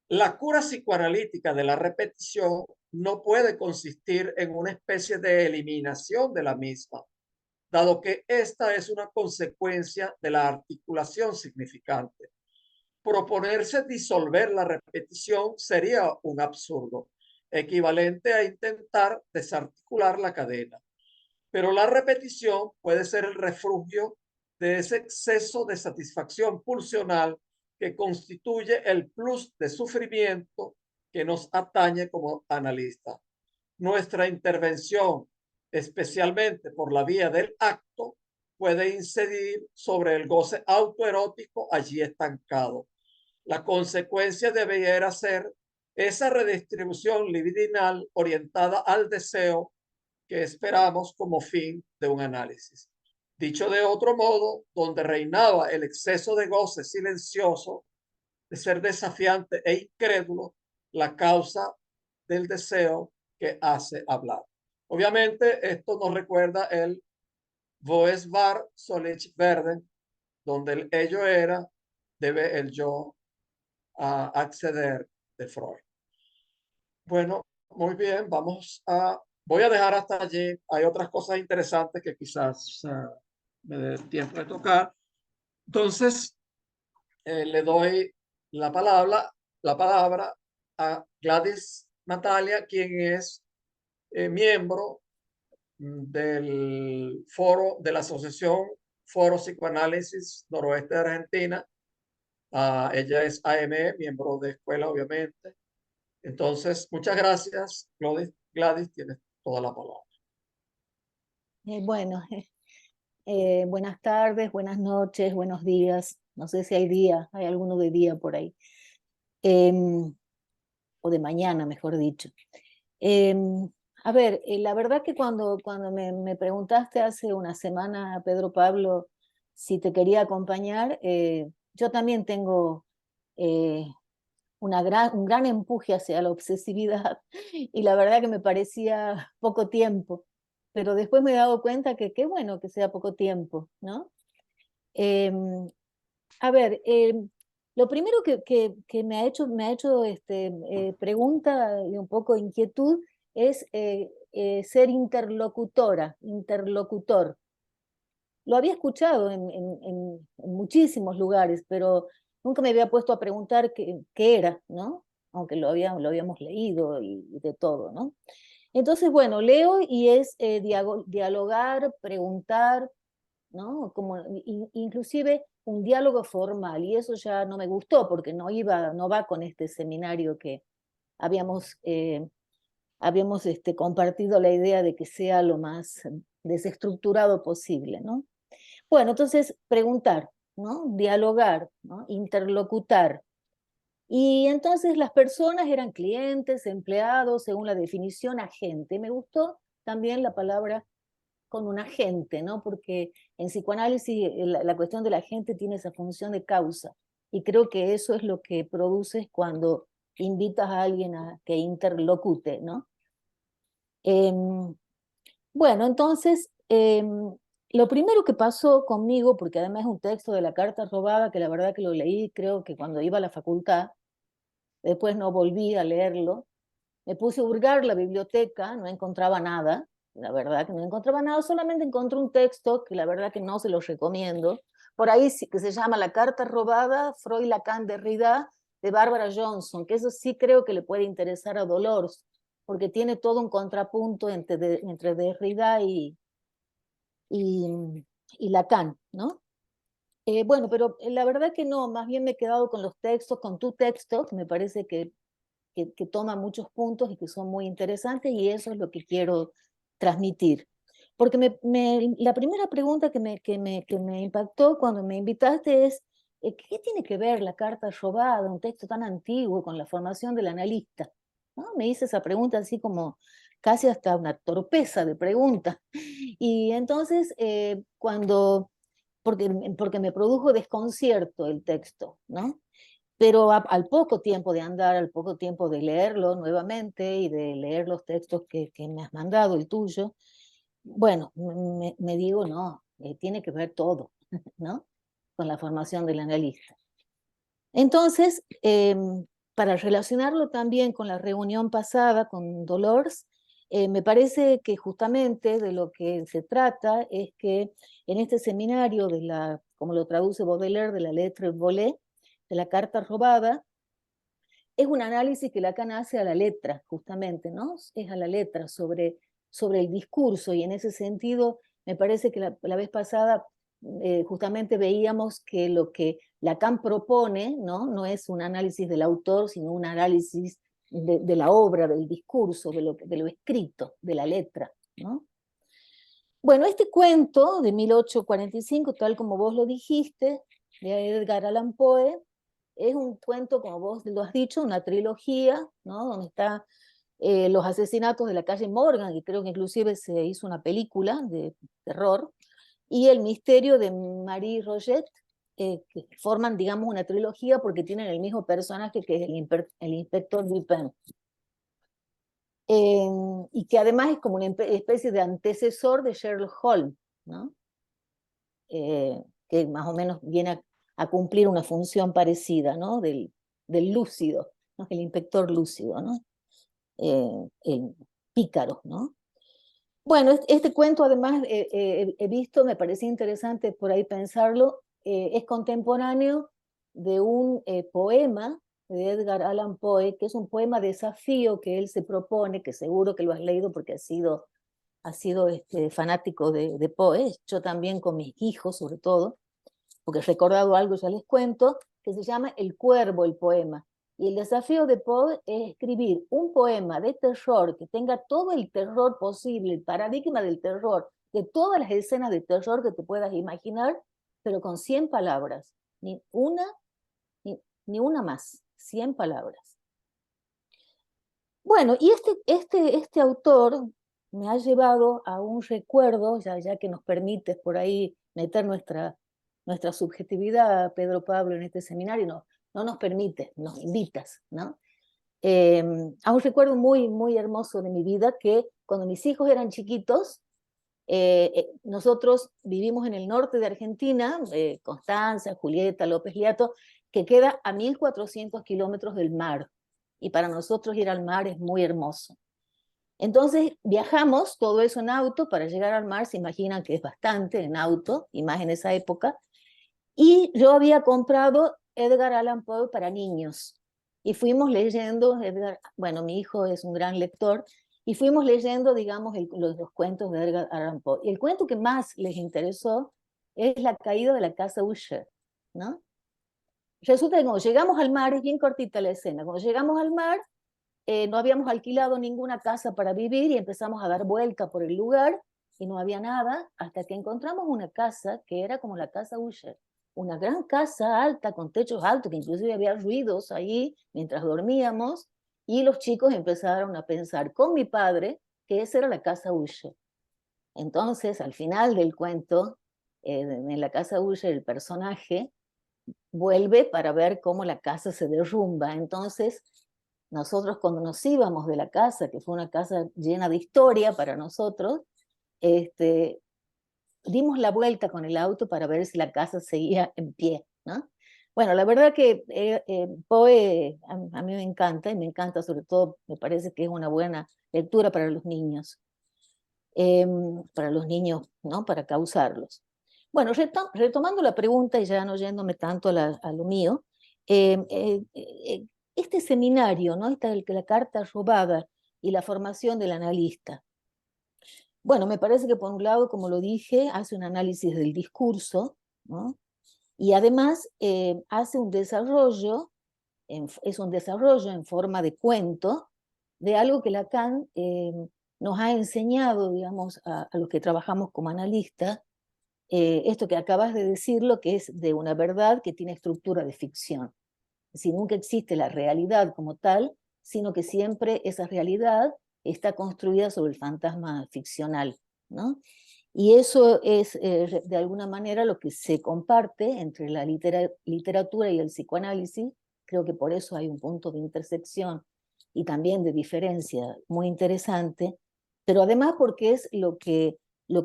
S1: La cura psicoanalítica de la repetición no puede consistir en una especie de eliminación de la misma, dado que esta es una consecuencia de la articulación significante. Proponerse disolver la repetición sería un absurdo, equivalente a intentar desarticular la cadena. Pero la repetición puede ser el refugio de ese exceso de satisfacción pulsional que constituye el plus de sufrimiento que nos atañe como analistas. Nuestra intervención, especialmente por la vía del acto, puede incidir sobre el goce autoerótico allí estancado. La consecuencia debería ser esa redistribución libidinal orientada al deseo que esperamos como fin de un análisis. Dicho de otro modo, donde reinaba el exceso de goce silencioso, de ser desafiante e incrédulo, la causa del deseo que hace hablar. Obviamente, esto nos recuerda el Voes var solich werden, donde el ello era, debe el yo acceder de Freud. Bueno, muy bien, voy a dejar hasta allí. Hay otras cosas interesantes que quizás me dé tiempo de tocar. Entonces, le doy la palabra a Gladys Natalia, quien es miembro del foro de la Asociación Foro Psicoanálisis Noroeste de Argentina. Ella es AME, miembro de escuela, obviamente. Entonces, muchas gracias, Gladys, tienes toda la palabra.
S4: Bueno, buenas tardes, buenas noches, buenos días. No sé si hay día, hay alguno de día por ahí. O de mañana, mejor dicho. A ver, la verdad que cuando me preguntaste hace una semana, Pedro Pablo, si te quería acompañar, yo también tengo un gran empuje hacia la obsesividad y la verdad que me parecía poco tiempo, pero después me he dado cuenta que qué bueno que sea poco tiempo, ¿no? A ver, lo primero que me ha hecho pregunta y un poco inquietud es ser interlocutor. Lo había escuchado en muchísimos lugares, pero nunca me había puesto a preguntar qué era, ¿no? Aunque lo habíamos leído y de todo, ¿no? Entonces, bueno, leo y es dialogar, preguntar, ¿no? Como, inclusive un diálogo formal, y eso ya no me gustó porque no va con este seminario que habíamos compartido la idea de que sea lo más desestructurado posible, ¿no? Bueno, entonces preguntar, ¿no? Dialogar, ¿no? Interlocutar. Y entonces las personas eran clientes, empleados, según la definición, agente. Me gustó también la palabra con un agente, ¿no? Porque en psicoanálisis la cuestión del agente tiene esa función de causa. Y creo que eso es lo que produces cuando invitas a alguien a que interlocute, ¿no? Bueno, entonces, lo primero que pasó conmigo, porque además es un texto de la carta robada, que la verdad que lo leí, creo que cuando iba a la facultad, después no volví a leerlo, me puse a hurgar la biblioteca, no encontraba nada, la verdad que no encontraba nada, solamente encontré un texto que la verdad que no se los recomiendo, por ahí que se llama La carta robada, Freud, Lacan, Derrida, de Bárbara Johnson, que eso sí creo que le puede interesar a Dolores, porque tiene todo un contrapunto entre Derrida y, y Lacan, ¿no? Bueno, pero la verdad que no, más bien me he quedado con los textos, con tu texto, que me parece que toma muchos puntos y que son muy interesantes, y eso es lo que quiero transmitir. Porque la primera pregunta que me impactó cuando me invitaste es, ¿qué tiene que ver la carta robada, un texto tan antiguo, con la formación del analista? ¿No? Me hice esa pregunta así como casi hasta una torpeza de pregunta. Y entonces, porque me produjo desconcierto el texto, ¿no? Pero al poco tiempo de andar, al poco tiempo de leerlo nuevamente y de leer los textos que me has mandado, el tuyo, bueno, me digo, no, tiene que ver todo, ¿no? Con la formación del analista. Entonces, para relacionarlo también con la reunión pasada con Dolores, me parece que justamente de lo que se trata es que en este seminario como lo traduce Baudelaire, de la lettre volée, de la carta robada, es un análisis que Lacan hace a la letra, justamente, ¿no? Es a la letra sobre el discurso, y en ese sentido me parece que la vez pasada justamente veíamos que lo que Lacan propone, ¿no? No es un análisis del autor, sino un análisis de la obra, del discurso, de lo escrito, de la letra, ¿no? Bueno, este cuento de 1845, tal como vos lo dijiste, de Edgar Allan Poe, es un cuento, como vos lo has dicho, una trilogía, ¿no? Donde está los asesinatos de la calle Morgan, y creo que inclusive se hizo una película de terror, y el misterio de Marie Roget, que forman, digamos, una trilogía porque tienen el mismo personaje, que es el inspector Dupin. Y que además es como una especie de antecesor de Sherlock Holmes, ¿no? Que más o menos viene a cumplir una función parecida, ¿no? Del lúcido, ¿no? El inspector lúcido, ¿no? El pícaro, ¿no? Bueno, este cuento además he visto, me parecía interesante por ahí pensarlo, es contemporáneo de un poema de Edgar Allan Poe, que es un poema desafío que él se propone, que seguro que lo has leído porque has sido fanático de Poe, yo también con mis hijos sobre todo, porque he recordado algo, ya les cuento, que se llama El Cuervo, el poema. Y el desafío de Poe es escribir un poema de terror que tenga todo el terror posible, el paradigma del terror, de todas las escenas de terror que te puedas imaginar, pero con 100 palabras. Ni una más, 100 palabras. Bueno, y este autor me ha llevado a un recuerdo, ya que nos permites por ahí meter nuestra subjetividad, Pedro Pablo, en este seminario, no nos permites, nos invitas, ¿no? A un recuerdo muy, muy hermoso de mi vida, que cuando mis hijos eran chiquitos, nosotros vivimos en el norte de Argentina, Constanza, Julieta, López Liato, que queda a 1400 kilómetros del mar, y para nosotros ir al mar es muy hermoso. Entonces viajamos todo eso en auto para llegar al mar, se imaginan que es bastante en auto, y más en esa época, y yo había comprado Edgar Allan Poe para niños, y fuimos leyendo, bueno, mi hijo es un gran lector, y fuimos leyendo, digamos, los cuentos de Edgar Allan Poe. Y el cuento que más les interesó es La caída de la casa Usher, ¿no? Resulta que cuando llegamos al mar, es bien cortita la escena, cuando llegamos al mar, no habíamos alquilado ninguna casa para vivir y empezamos a dar vuelta por el lugar y no había nada, hasta que encontramos una casa que era como la casa Usher, una gran casa alta con techos altos, que inclusive había ruidos ahí mientras dormíamos, y los chicos empezaron a pensar con mi padre que esa era la casa Usher. Entonces, al final del cuento, en la casa Usher, el personaje vuelve para ver cómo la casa se derrumba. Entonces, nosotros cuando nos íbamos de la casa, que fue una casa llena de historia para nosotros, dimos la vuelta con el auto para ver si la casa seguía en pie, ¿no? Bueno, la verdad que Poe a mí me encanta, y me encanta sobre todo, me parece que es una buena lectura para los niños, ¿no? Para causarlos. Bueno, retomando la pregunta y ya no yéndome tanto a lo mío, este seminario, ¿no? La carta robada, y la formación del analista. Bueno, me parece que por un lado, como lo dije, hace un análisis del discurso, ¿no? Y además hace un desarrollo, es un desarrollo en forma de cuento, de algo que Lacan nos ha enseñado, digamos, a los que trabajamos como analistas, esto que acabas de decir, lo que es de una verdad que tiene estructura de ficción. Es decir, nunca existe la realidad como tal, sino que siempre esa realidad está construida sobre el fantasma ficcional, ¿no? Y eso es de alguna manera lo que se comparte entre la literatura y el psicoanálisis. Creo que por eso hay un punto de intersección y también de diferencia muy interesante, pero además porque es lo que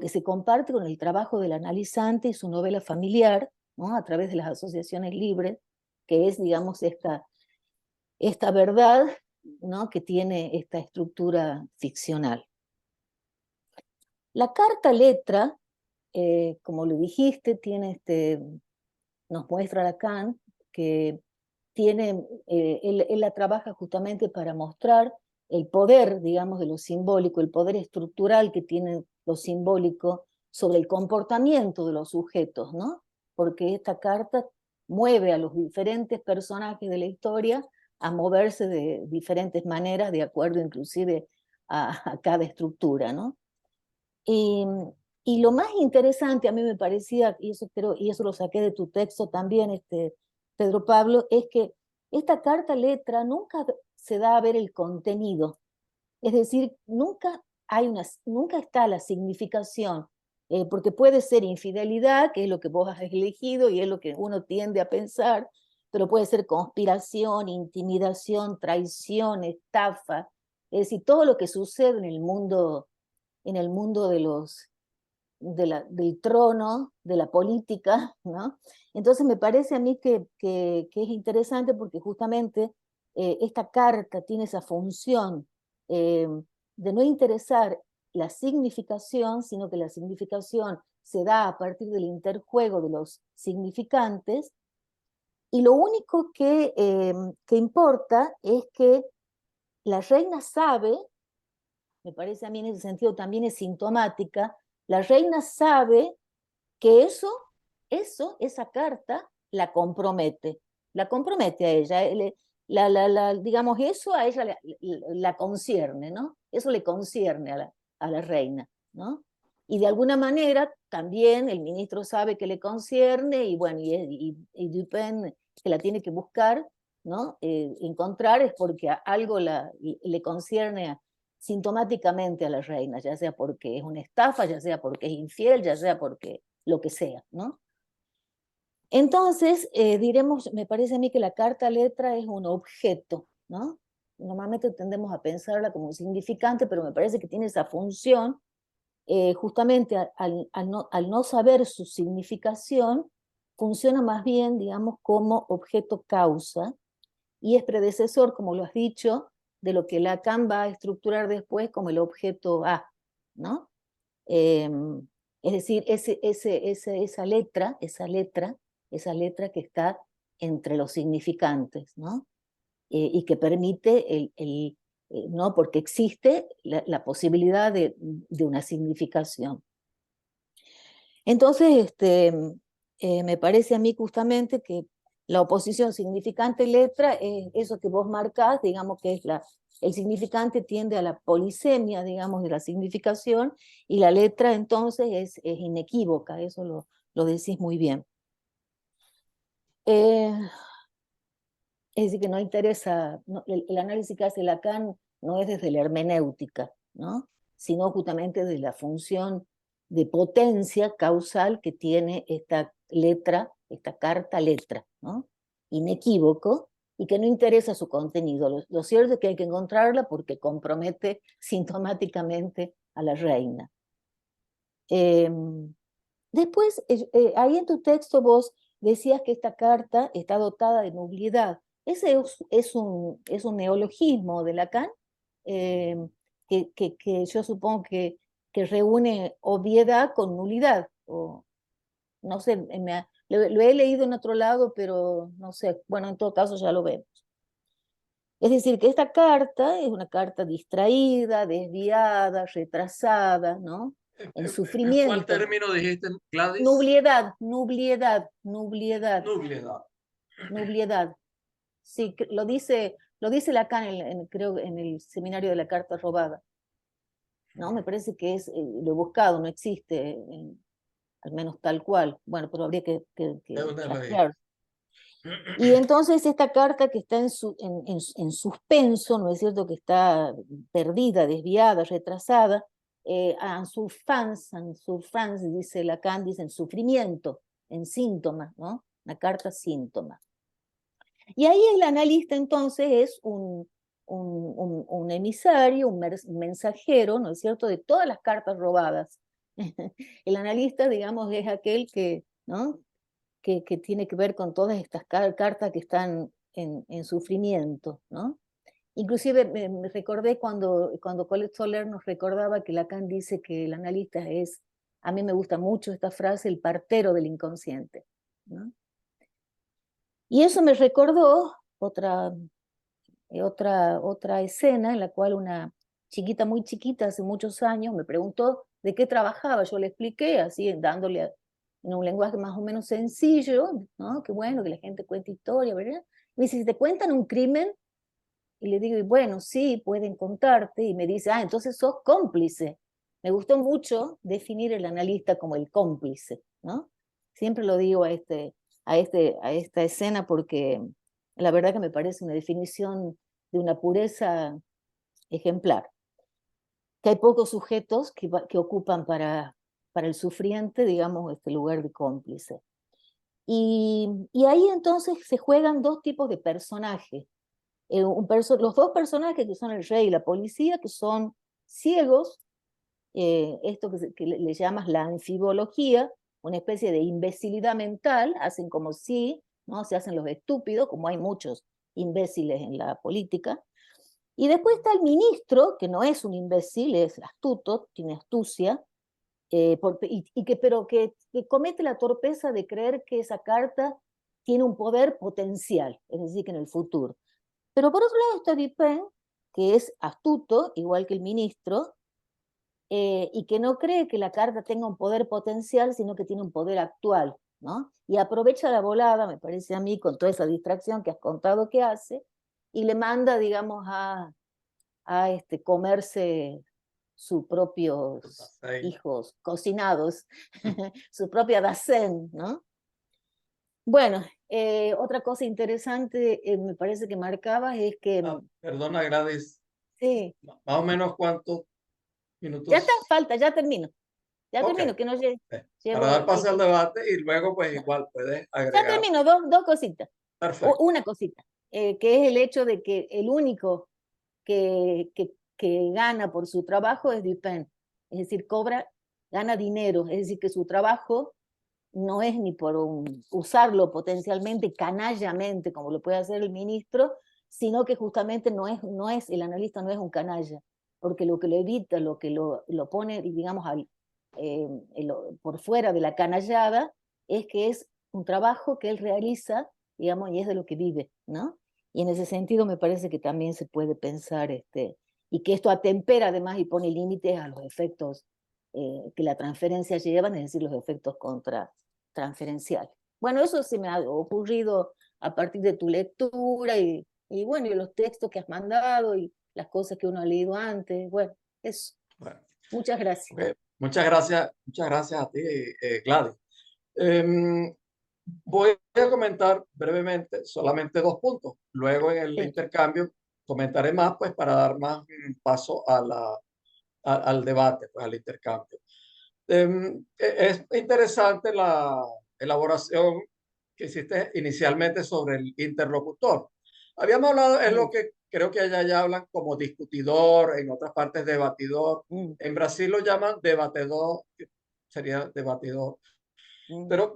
S4: se comparte con el trabajo del analizante y su novela familiar, ¿no? A través de las asociaciones libres, que es, digamos, esta verdad, ¿no? Que tiene esta estructura ficcional. La carta letra, como lo dijiste, tiene nos muestra Lacan que tiene, él la trabaja justamente para mostrar el poder, digamos, de lo simbólico, el poder estructural que tiene lo simbólico sobre el comportamiento de los sujetos, ¿no? Porque esta carta mueve a los diferentes personajes de la historia a moverse de diferentes maneras, de acuerdo inclusive a cada estructura, ¿no? Y lo más interesante a mí me parecía, y eso lo saqué de tu texto también, Pedro Pablo, es que esta carta letra nunca se da a ver el contenido. Es decir, nunca está la significación, porque puede ser infidelidad, que es lo que vos has elegido y es lo que uno tiende a pensar, pero puede ser conspiración, intimidación, traición, estafa, es decir, todo lo que sucede en el mundo del trono, de la política, ¿no? Entonces me parece a mí que es interesante porque justamente esta carta tiene esa función de no interesar la significación, sino que la significación se da a partir del interjuego de los significantes, y lo único que importa es que la reina sabe, me parece a mí en ese sentido también es sintomática, la reina sabe que esa carta la compromete a ella, digamos, eso a ella la concierne, ¿no? Eso le concierne a la reina, ¿no? Y de alguna manera también el ministro sabe que le concierne y bueno, y Dupin que la tiene que buscar, ¿no? Encontrar es porque algo le concierne sintomáticamente a la reina, ya sea porque es una estafa, ya sea porque es infiel, ya sea porque lo que sea, ¿no? Entonces, diremos, me parece a mí que la carta letra es un objeto, ¿no? Normalmente tendemos a pensarla como un significante, pero me parece que tiene esa función, justamente al no saber su significación, funciona más bien, digamos, como objeto causa, y es predecesor, como lo has dicho, de lo que Lacan va a estructurar después como el objeto A, ¿no? Es decir, esa letra que está entre los significantes, ¿no? Y que permite, ¿no? Porque existe la posibilidad de una significación. Entonces, me parece a mí justamente que la oposición significante-letra es eso que vos marcás, digamos que es el significante tiende a la polisemia, digamos, de la significación, y la letra entonces es inequívoca, eso lo decís muy bien. Es decir, que no interesa, el análisis que hace Lacan no es desde la hermenéutica, ¿no? Sino justamente de la función de potencia causal que tiene esta letra, esta carta letra, ¿no? Inequívoco, y que no interesa su contenido. Lo cierto es que hay que encontrarla porque compromete sintomáticamente a la reina. Después, ahí en tu texto vos decías que esta carta está dotada de nubilidad. Ese es un neologismo de Lacan, que yo supongo que reúne obviedad con nulidad. O, no sé, lo he leído en otro lado, pero no sé. Bueno, en todo caso ya lo vemos. Es decir, que esta carta es una carta distraída, desviada, retrasada, ¿no? En
S1: ¿Cuál
S4: sufrimiento.
S1: término dijiste, Gladys?
S4: Nubliedad, nubliedad, nubliedad,
S1: Nubliedad.
S4: nubliedad. Sí, lo dice Lacan, creo, en el seminario de la carta robada. ¿No? Me parece que es, lo he buscado, no existe, al menos tal cual. Bueno, pero habría que rastrear. Y entonces esta carta que está en suspenso, ¿no es cierto? Que está perdida, desviada, retrasada, en souffrance, dice Lacan, dice en sufrimiento, en síntomas, ¿no? Una carta síntoma. Y ahí el analista entonces es un emisario, un mensajero, ¿no es cierto?, de todas las cartas robadas. El analista, digamos, es aquel que, ¿no?, que tiene que ver con todas estas cartas que están en sufrimiento, ¿no? Inclusive me recordé cuando Colette Soler nos recordaba que Lacan dice que el analista es, a mí me gusta mucho esta frase, el partero del inconsciente, ¿no? Y eso me recordó otra escena en la cual una chiquita muy chiquita hace muchos años me preguntó de qué trabajaba. Yo le expliqué así, dándole en un lenguaje más o menos sencillo, ¿no? Que bueno, que la gente cuente historia, ¿verdad? Me dice, si te cuentan un crimen, y le digo, y bueno, sí, pueden contarte, y me dice, ah, entonces sos cómplice. Me gustó mucho definir el analista como el cómplice, ¿no? Siempre lo digo a esta escena porque la verdad que me parece una definición de una pureza ejemplar. Que hay pocos sujetos que ocupan para el sufriente, digamos, este lugar de cómplice. Y ahí entonces se juegan dos tipos de personajes. Los dos personajes que son el rey y la policía, que son ciegos, esto que le llamas la anfibología, una especie de imbecilidad mental, hacen como si, ¿no? Se hacen los estúpidos, como hay muchos imbéciles en la política. Y después está el ministro, que no es un imbécil, es astuto, tiene astucia, pero que comete la torpeza de creer que esa carta tiene un poder potencial, es decir, que en el futuro. Pero por otro lado está Dupin, que es astuto, igual que el ministro, y que no cree que la carta tenga un poder potencial, sino que tiene un poder actual, ¿no? Y aprovecha la volada, me parece a mí, con toda esa distracción que has contado que hace, y le manda, digamos, a comerse sus propios hijos cocinados, su propia dacén, ¿no? Bueno, otra cosa interesante me parece que marcabas es que...
S1: Perdona, Gladys.
S4: Sí.
S1: Más o menos cuántos
S4: Ya
S1: minutos.
S4: está, falta, ya termino. Ya
S1: Ok.
S4: termino, que no llevo
S1: Para dar paso al debate y luego pues igual puedes
S4: Ya
S1: agregar.
S4: termino, dos cositas.
S1: Perfecto.
S4: Una cosita, que es el hecho de que el único que gana por su trabajo es Dupin. Es decir, gana dinero, es decir, que su trabajo no es ni por usarlo potencialmente, canallamente, como lo puede hacer el ministro, sino que justamente el analista no es un canalla, porque lo que lo evita, lo que lo pone, digamos, por fuera de la canallada, es que es un trabajo que él realiza, digamos, y es de lo que vive, ¿no? Y en ese sentido me parece que también se puede pensar, y que esto atempera además y pone límites a los efectos que la transferencia lleva, es decir, los efectos transferenciales. Bueno, eso se me ha ocurrido a partir de tu lectura y bueno, y los textos que has mandado y las cosas que uno ha leído antes. Bueno, eso.
S1: Bueno,
S4: muchas gracias.
S1: Okay. Muchas gracias a ti, Gladys. Voy a comentar brevemente solamente 2 puntos. Luego en el intercambio comentaré más, pues para dar más paso al debate, pues al intercambio. Es interesante la elaboración que hiciste inicialmente sobre el interlocutor. Habíamos hablado, es lo que creo que allá ya hablan como discutidor, en otras partes debatidor. En Brasil lo llaman debatedor, sería debatidor. Pero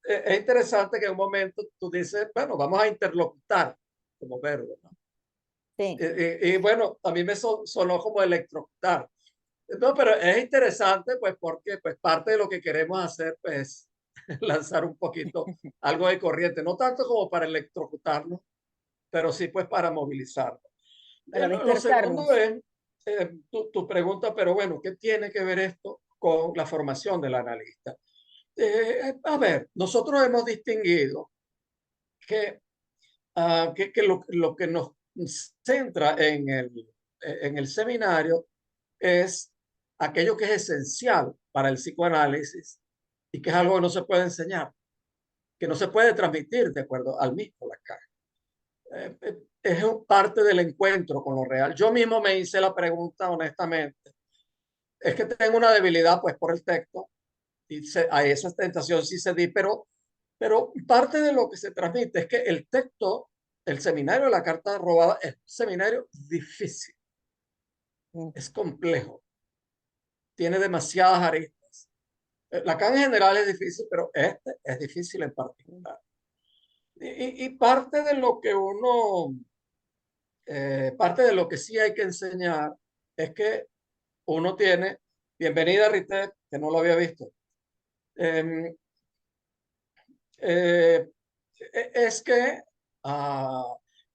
S1: es interesante que en un momento tú dices, bueno, vamos a interlocutar como verbo, ¿no?
S4: Sí.
S1: Y bueno, a mí me sonó como electrocutar. No, pero es interesante, pues, porque pues, parte de lo que queremos hacer, pues, lanzar un poquito algo de corriente, no tanto como para electrocutarnos, pero sí pues para movilizarlo.
S4: Para
S1: Lo segundo
S4: despertarnos.
S1: es tu pregunta, pero bueno, ¿qué tiene que ver esto con la formación del analista? A ver, nosotros hemos distinguido que, que lo que nos centra en el seminario es aquello que es esencial para el psicoanálisis y que es algo que no se puede enseñar, que no se puede transmitir de acuerdo al mismo Lacan. Es parte del encuentro con lo real. Yo mismo me hice la pregunta honestamente. Es que tengo una debilidad pues por el texto y a esa tentación sí se di, pero parte de lo que se transmite es que el texto, el seminario de la carta robada es un seminario difícil, es complejo, tiene demasiadas aristas. Lacan en general es difícil, pero este es difícil en particular. Y parte de lo que parte de lo que sí hay que enseñar es que uno tiene, bienvenida Ritet, que no lo había visto, eh, eh, es que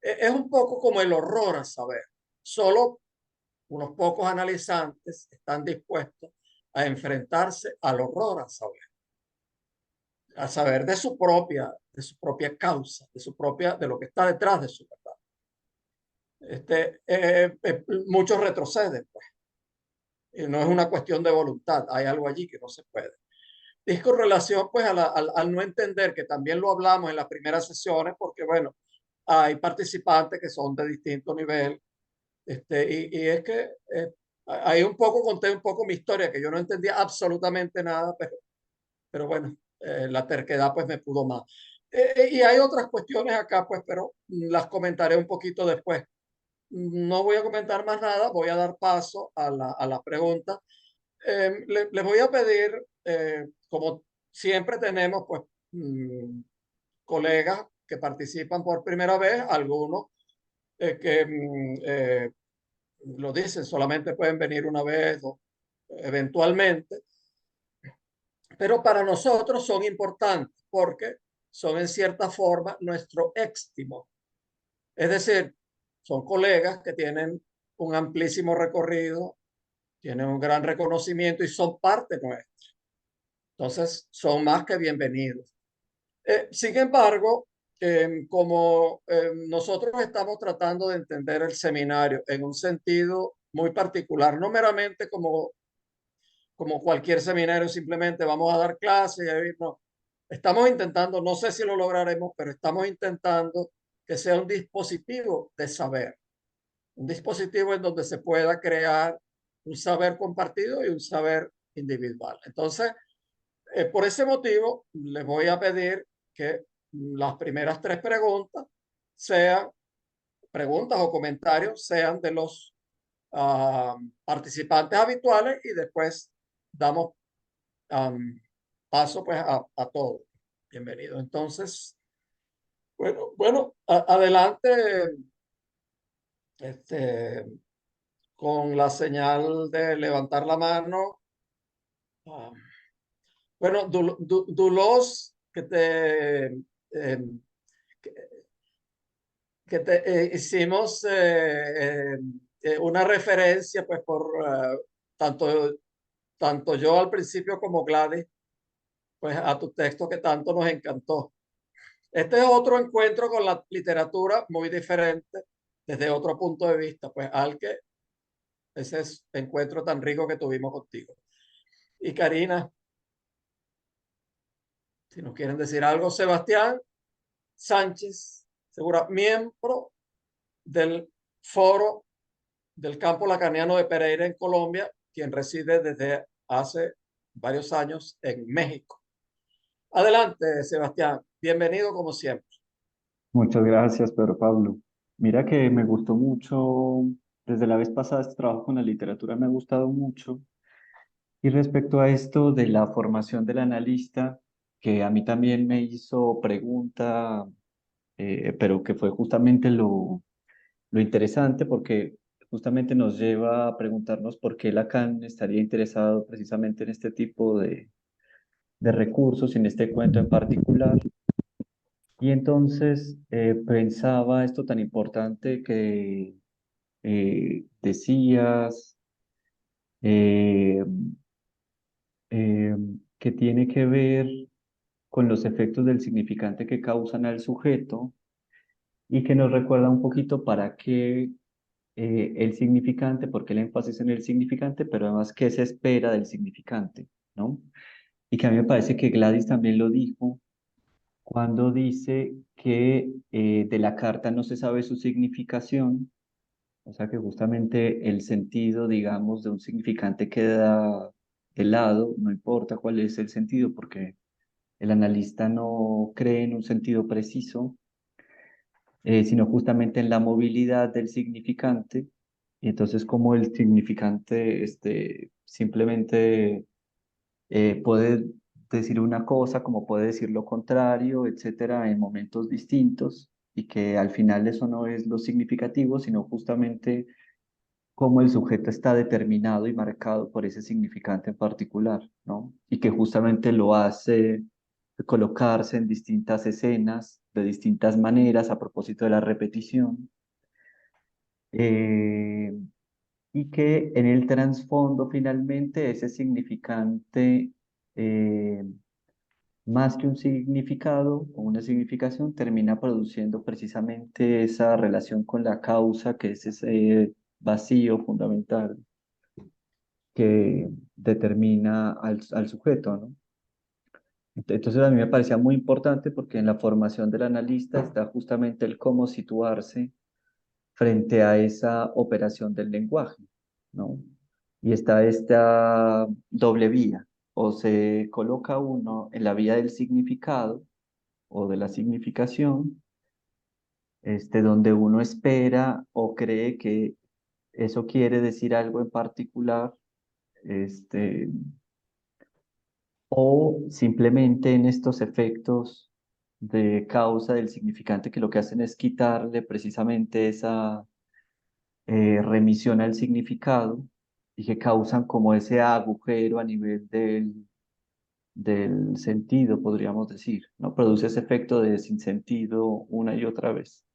S1: es un poco como el horror a saber. Solo unos pocos analizantes están dispuestos a enfrentarse al horror a saber de su propia causa, de lo que está detrás de su verdad. Muchos retroceden, pues. Y no es una cuestión de voluntad, hay algo allí que no se puede. Es con relación pues al no entender, que también lo hablamos en las primeras sesiones, porque bueno, hay participantes que son de distinto nivel, y es que ahí conté un poco mi historia, que yo no entendía absolutamente nada, pero bueno, la terquedad pues me pudo más. Y hay otras cuestiones acá, pues, pero las comentaré un poquito después. No voy a comentar más nada, voy a dar paso a la pregunta. Les voy a pedir, como siempre tenemos, pues, colegas que participan por primera vez, algunos que lo dicen, solamente pueden venir una vez o eventualmente, pero para nosotros son importantes porque son en cierta forma nuestro éxtimo. Es decir, son colegas que tienen un amplísimo recorrido, tienen un gran reconocimiento y son parte nuestra. Entonces, son más que bienvenidos. Sin embargo, como nosotros estamos tratando de entender el seminario en un sentido muy particular, no meramente como cualquier seminario, simplemente vamos a dar clases, no. Estamos intentando, no sé si lo lograremos, pero estamos intentando que sea un dispositivo de saber, un dispositivo en donde se pueda crear un saber compartido y un saber individual. Entonces, por ese motivo, les voy a pedir que las primeras 3 preguntas sean preguntas o comentarios, sean de los participantes habituales, y después damos paso pues a todos. Bienvenido. Entonces, bueno, adelante con la señal de levantar la mano. Bueno, Dulos, que te hicimos una referencia, pues por tanto yo al principio como Gladys, pues a tu texto que tanto nos encantó. Este es otro encuentro con la literatura muy diferente desde otro punto de vista, pues al que ese es encuentro tan rico que tuvimos contigo. Y Karina, si nos quieren decir algo, Sebastián Sánchez, segura, miembro del Foro del Campo Lacaniano de Pereira en Colombia, quien reside desde hace varios años en México. Adelante, Sebastián. Bienvenido como siempre.
S5: Muchas gracias, Pedro Pablo. Mira que me gustó mucho, desde la vez pasada este trabajo con la literatura me ha gustado mucho. Y respecto a esto de la formación del analista, que a mí también me hizo pregunta, pero que fue justamente lo interesante, porque justamente nos lleva a preguntarnos por qué Lacan estaría interesado precisamente en este tipo de recursos, en este cuento en particular. Y entonces pensaba esto tan importante que decías, eh, que tiene que ver con los efectos del significante que causan al sujeto y que nos recuerda un poquito para qué el significante, por qué el énfasis en el significante, pero además qué se espera del significante, ¿no? Y que a mí me parece que Gladys también lo dijo cuando dice que de la carta no se sabe su significación, o sea que justamente el sentido, digamos, de un significante queda de lado, no importa cuál es el sentido, porque el analista no cree en un sentido preciso, sino justamente en la movilidad del significante. Y entonces como el significante simplemente puede decir una cosa, como puede decir lo contrario, etcétera, en momentos distintos, y que al final eso no es lo significativo, sino justamente cómo el sujeto está determinado y marcado por ese significante en particular, ¿no? Y que justamente lo hace colocarse en distintas escenas, de distintas maneras, a propósito de la repetición, eh, y que en el trasfondo finalmente ese significante, más que un significado o una significación, termina produciendo precisamente esa relación con la causa, que es ese vacío fundamental que determina al sujeto, ¿no? Entonces a mí me parecía muy importante porque en la formación del analista está justamente el cómo situarse frente a esa operación del lenguaje, ¿no? Y está esta doble vía, o se coloca uno en la vía del significado o de la significación, donde uno espera o cree que eso quiere decir algo en particular, este, o simplemente en estos efectos de causa del significante que lo que hacen es quitarle precisamente esa remisión al significado y que causan como ese agujero a nivel del sentido, podríamos decir, ¿no? Produce ese efecto de sinsentido una y otra vez.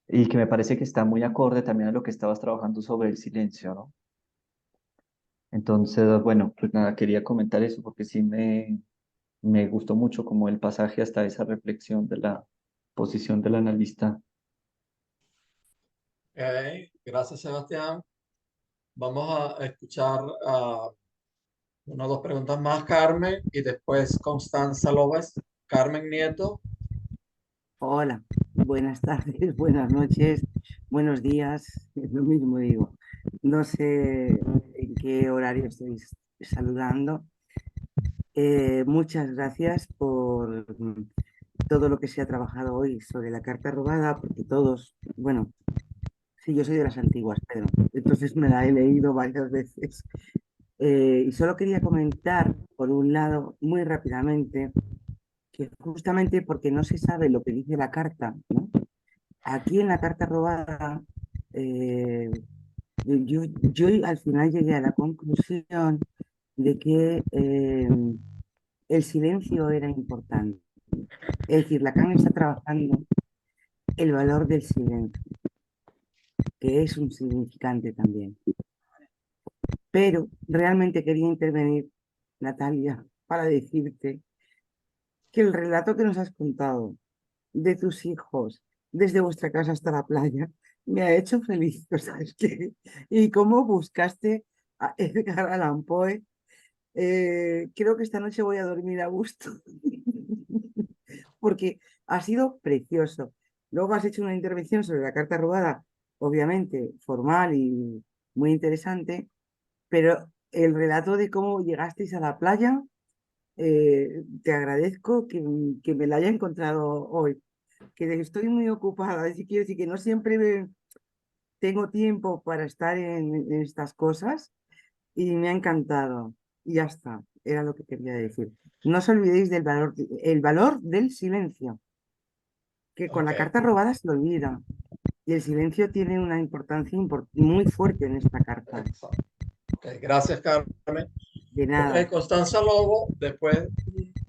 S5: Y que me parece que está muy acorde también a lo que estabas trabajando sobre el silencio, ¿no? Entonces, bueno, pues nada, quería comentar eso porque sí me gustó mucho como el pasaje hasta esa reflexión de la posición del analista.
S1: Gracias, Sebastián. Vamos a escuchar una o dos preguntas más, Carmen, y después Constanza López. Carmen Nieto.
S2: Hola, buenas tardes, buenas noches, buenos días, lo mismo digo. No sé en qué horario estáis saludando. Muchas gracias por todo lo que se ha trabajado hoy sobre la carta robada, porque todos, bueno, sí, yo soy de las antiguas, Pedro, entonces me la he leído varias veces. Y solo quería comentar, por un lado, muy rápidamente, que justamente porque no se sabe lo que dice la carta, ¿no? Aquí en la carta robada, eh, yo al final llegué a la conclusión de que el silencio era importante. Es decir, Lacan está trabajando el valor del silencio, que es un significante también. Pero realmente quería intervenir, Natalia, para decirte que el relato que nos has contado de tus hijos desde vuestra casa hasta la playa me ha hecho feliz, ¿sabes qué? Y cómo buscaste a Edgar Allan Poe. Creo que esta noche voy a dormir a gusto porque ha sido precioso. Luego has hecho una intervención sobre la carta robada, obviamente formal y muy interesante, pero el relato de cómo llegasteis a la playa, te agradezco que me la haya encontrado hoy, que estoy muy ocupada, así quiero decir que no siempre tengo tiempo para estar en estas cosas y me ha encantado. Y ya está, era lo que quería decir. No os olvidéis del valor, el valor del silencio, que con la
S1: Ok,
S2: carta robada se olvida. Y el silencio tiene una importancia muy fuerte en esta carta.
S1: exacto. Ok, gracias, Carmen.
S2: De nada.
S1: Constanza Lobo, después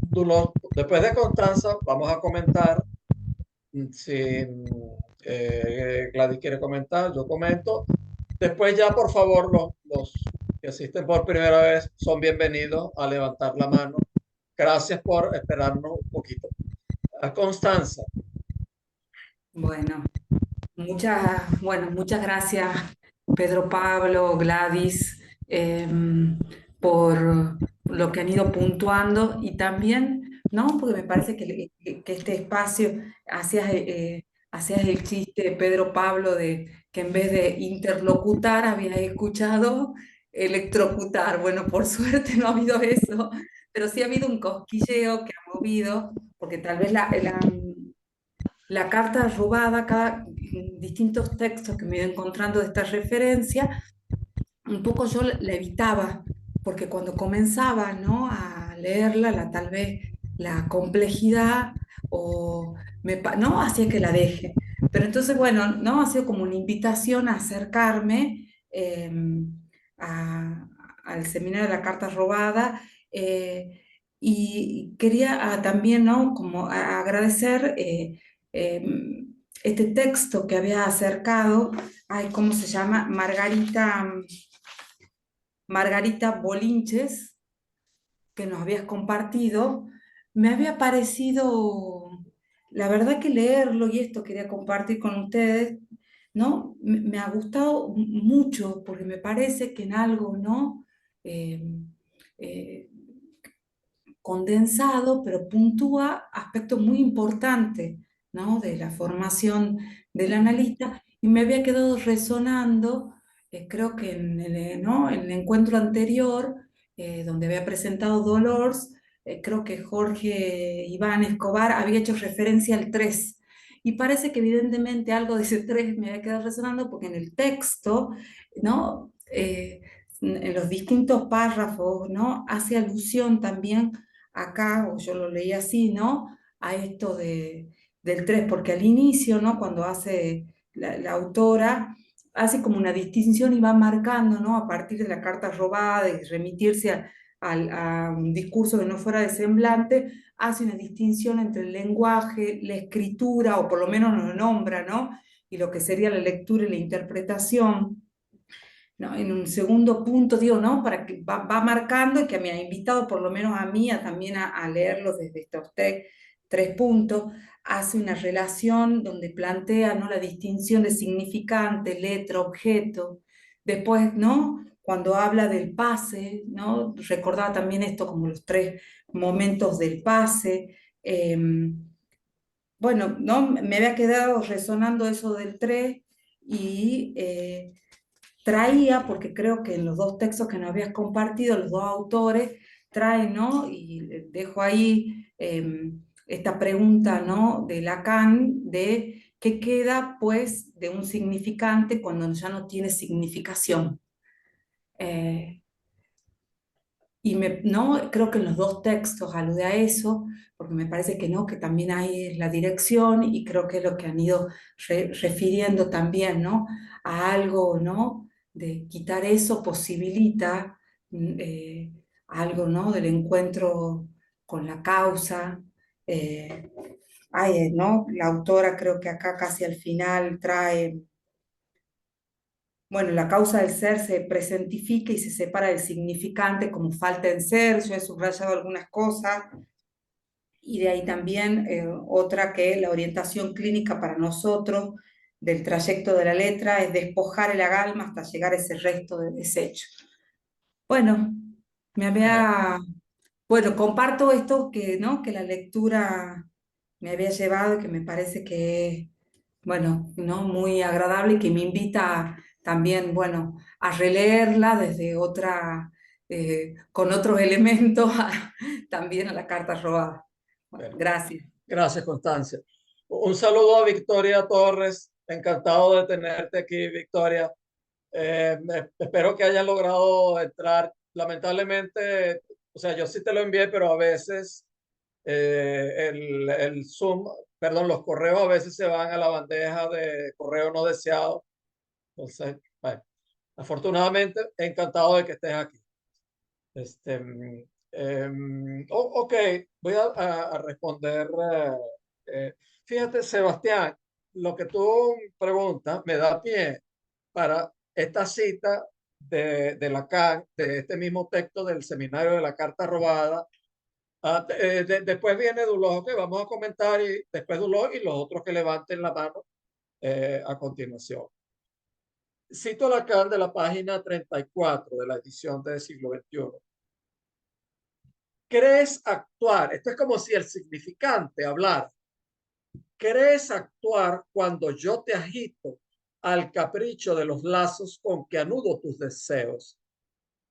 S1: Dulot Después de Constanza, vamos a comentar. Si Gladys quiere comentar, yo comento. Después ya, por favor, los que asisten por primera vez son bienvenidos a levantar la mano. Gracias por esperarnos un poquito. A Constanza.
S6: Bueno, muchas gracias, Pedro Pablo, Gladys, por lo que han ido puntuando y también, ¿no? Porque me parece que este espacio, hacías el chiste, Pedro Pablo, de que en vez de interlocutar habías escuchado electrocutar. Bueno, por suerte no ha habido eso, pero sí ha habido un cosquilleo que ha movido, porque tal vez la carta robada, distintos textos que me he ido encontrando de esta referencia, un poco yo la evitaba, porque cuando comenzaba, ¿no?, a leerla, tal vez la complejidad ¿no?, hacía que la deje. Pero entonces, bueno, ¿no?, ha sido como una invitación a acercarme al seminario de la carta robada. Y quería también, ¿no?, como agradecer este texto que había acercado, ay, ¿cómo se llama? Margarita Bolinches, que nos habías compartido. Me había parecido, la verdad que leerlo, y esto quería compartir con ustedes, ¿no? Me ha gustado mucho, porque me parece que en algo, ¿no? Eh, eh, condensado, pero puntúa aspectos muy importantes, ¿no?, de la formación del analista, y me había quedado resonando, creo que ¿no?, en el encuentro anterior, donde había presentado Dolores, creo que Jorge Iván Escobar había hecho referencia al 3, y parece que evidentemente algo de ese 3 me había quedado resonando, porque en el texto, ¿no?, en los distintos párrafos, ¿no?, hace alusión también acá, o yo lo leí así, ¿no?, a esto del 3, porque al inicio, ¿no?, cuando hace la autora, hace como una distinción y va marcando, ¿no?, a partir de la carta robada y remitirse a un discurso que no fuera de semblante, hace una distinción entre el lenguaje, la escritura, o por lo menos lo nombra, ¿no?, y lo que sería la lectura y la interpretación. ¿No? En un segundo punto, digo, ¿no?, para que va marcando, y que me ha invitado por lo menos a mí también a leerlo desde estos tres puntos, hace una relación donde plantea, ¿no?, la distinción de significante, letra, objeto. Después, ¿no?, cuando habla del pase, ¿no?, recordaba también esto como los 3 momentos del pase. Bueno, ¿no?, me había quedado resonando eso del 3, y traía, porque creo que en los 2 textos que nos habías compartido, los 2 autores traen, ¿no?, y dejo ahí esta pregunta, ¿no?, de Lacan, de qué queda, pues, de un significante cuando ya no tiene significación. Y ¿no?, creo que en los 2 textos alude a eso, porque me parece que no, que también hay la dirección, y creo que es lo que han ido refiriendo también, ¿no?, a algo, ¿no?, de quitar eso posibilita algo, ¿no?, del encuentro con la causa. ¿No?, la autora creo que acá casi al final trae, bueno, la causa del ser se presentifica y se separa del significante como falta en ser. Yo he subrayado algunas cosas, y de ahí también otra, que la orientación clínica para nosotros del trayecto de la letra es despojar el agalma hasta llegar a ese resto de desecho. Bueno, bueno, comparto esto que, ¿no?, que la lectura me había llevado, y que me parece que es, bueno, ¿no?, muy agradable, y que me invita también, bueno, a releerla desde con otros elementos, también a la carta robada. Bueno,
S1: Bueno,
S6: gracias.
S1: gracias, Constancia. Un saludo a Victoria Torres. Encantado de tenerte aquí, Victoria. Espero que hayas logrado entrar. Lamentablemente, o sea, yo sí te lo envié, pero a veces el Zoom, perdón, los correos a veces se van a la bandeja de correo no deseado. Entonces, bueno, afortunadamente, encantado de que estés aquí. Ok, voy a responder. Fíjate, Sebastián, lo que tú preguntas me da pie para esta cita de Lacan, de este mismo texto del seminario de la carta robada. Después viene Dulós, que vamos a comentar, y después Dulós y los otros que levanten la mano a continuación. Cito Lacan de la página 34 de la edición del siglo XXI. ¿Crees actuar? Esto es como si el significante hablara. ¿Crees actuar cuando yo te agito al capricho de los lazos con que anudo tus deseos?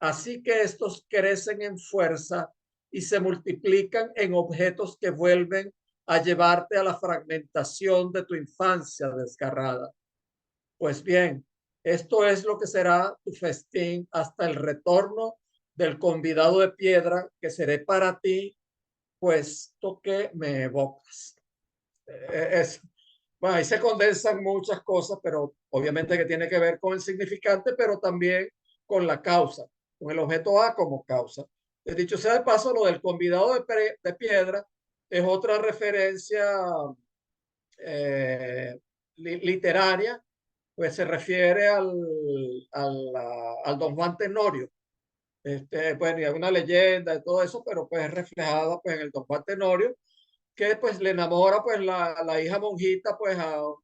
S1: Así que estos crecen en fuerza y se multiplican en objetos que vuelven a llevarte a la fragmentación de tu infancia desgarrada. Pues bien, esto es lo que será tu festín hasta el retorno del convidado de piedra que seré para ti, puesto que me evocas. Bueno, ahí se condensan muchas cosas, pero obviamente que tiene que ver con el significante, pero también con la causa, con el objeto A como causa. Dicho sea de paso, lo del convidado de piedra es otra referencia literaria, pues se refiere al Don Juan Tenorio. Pues hay una leyenda de todo eso, pero pues es reflejada pues en el Don Juan Tenorio, que pues le enamora pues la hija monjita pues al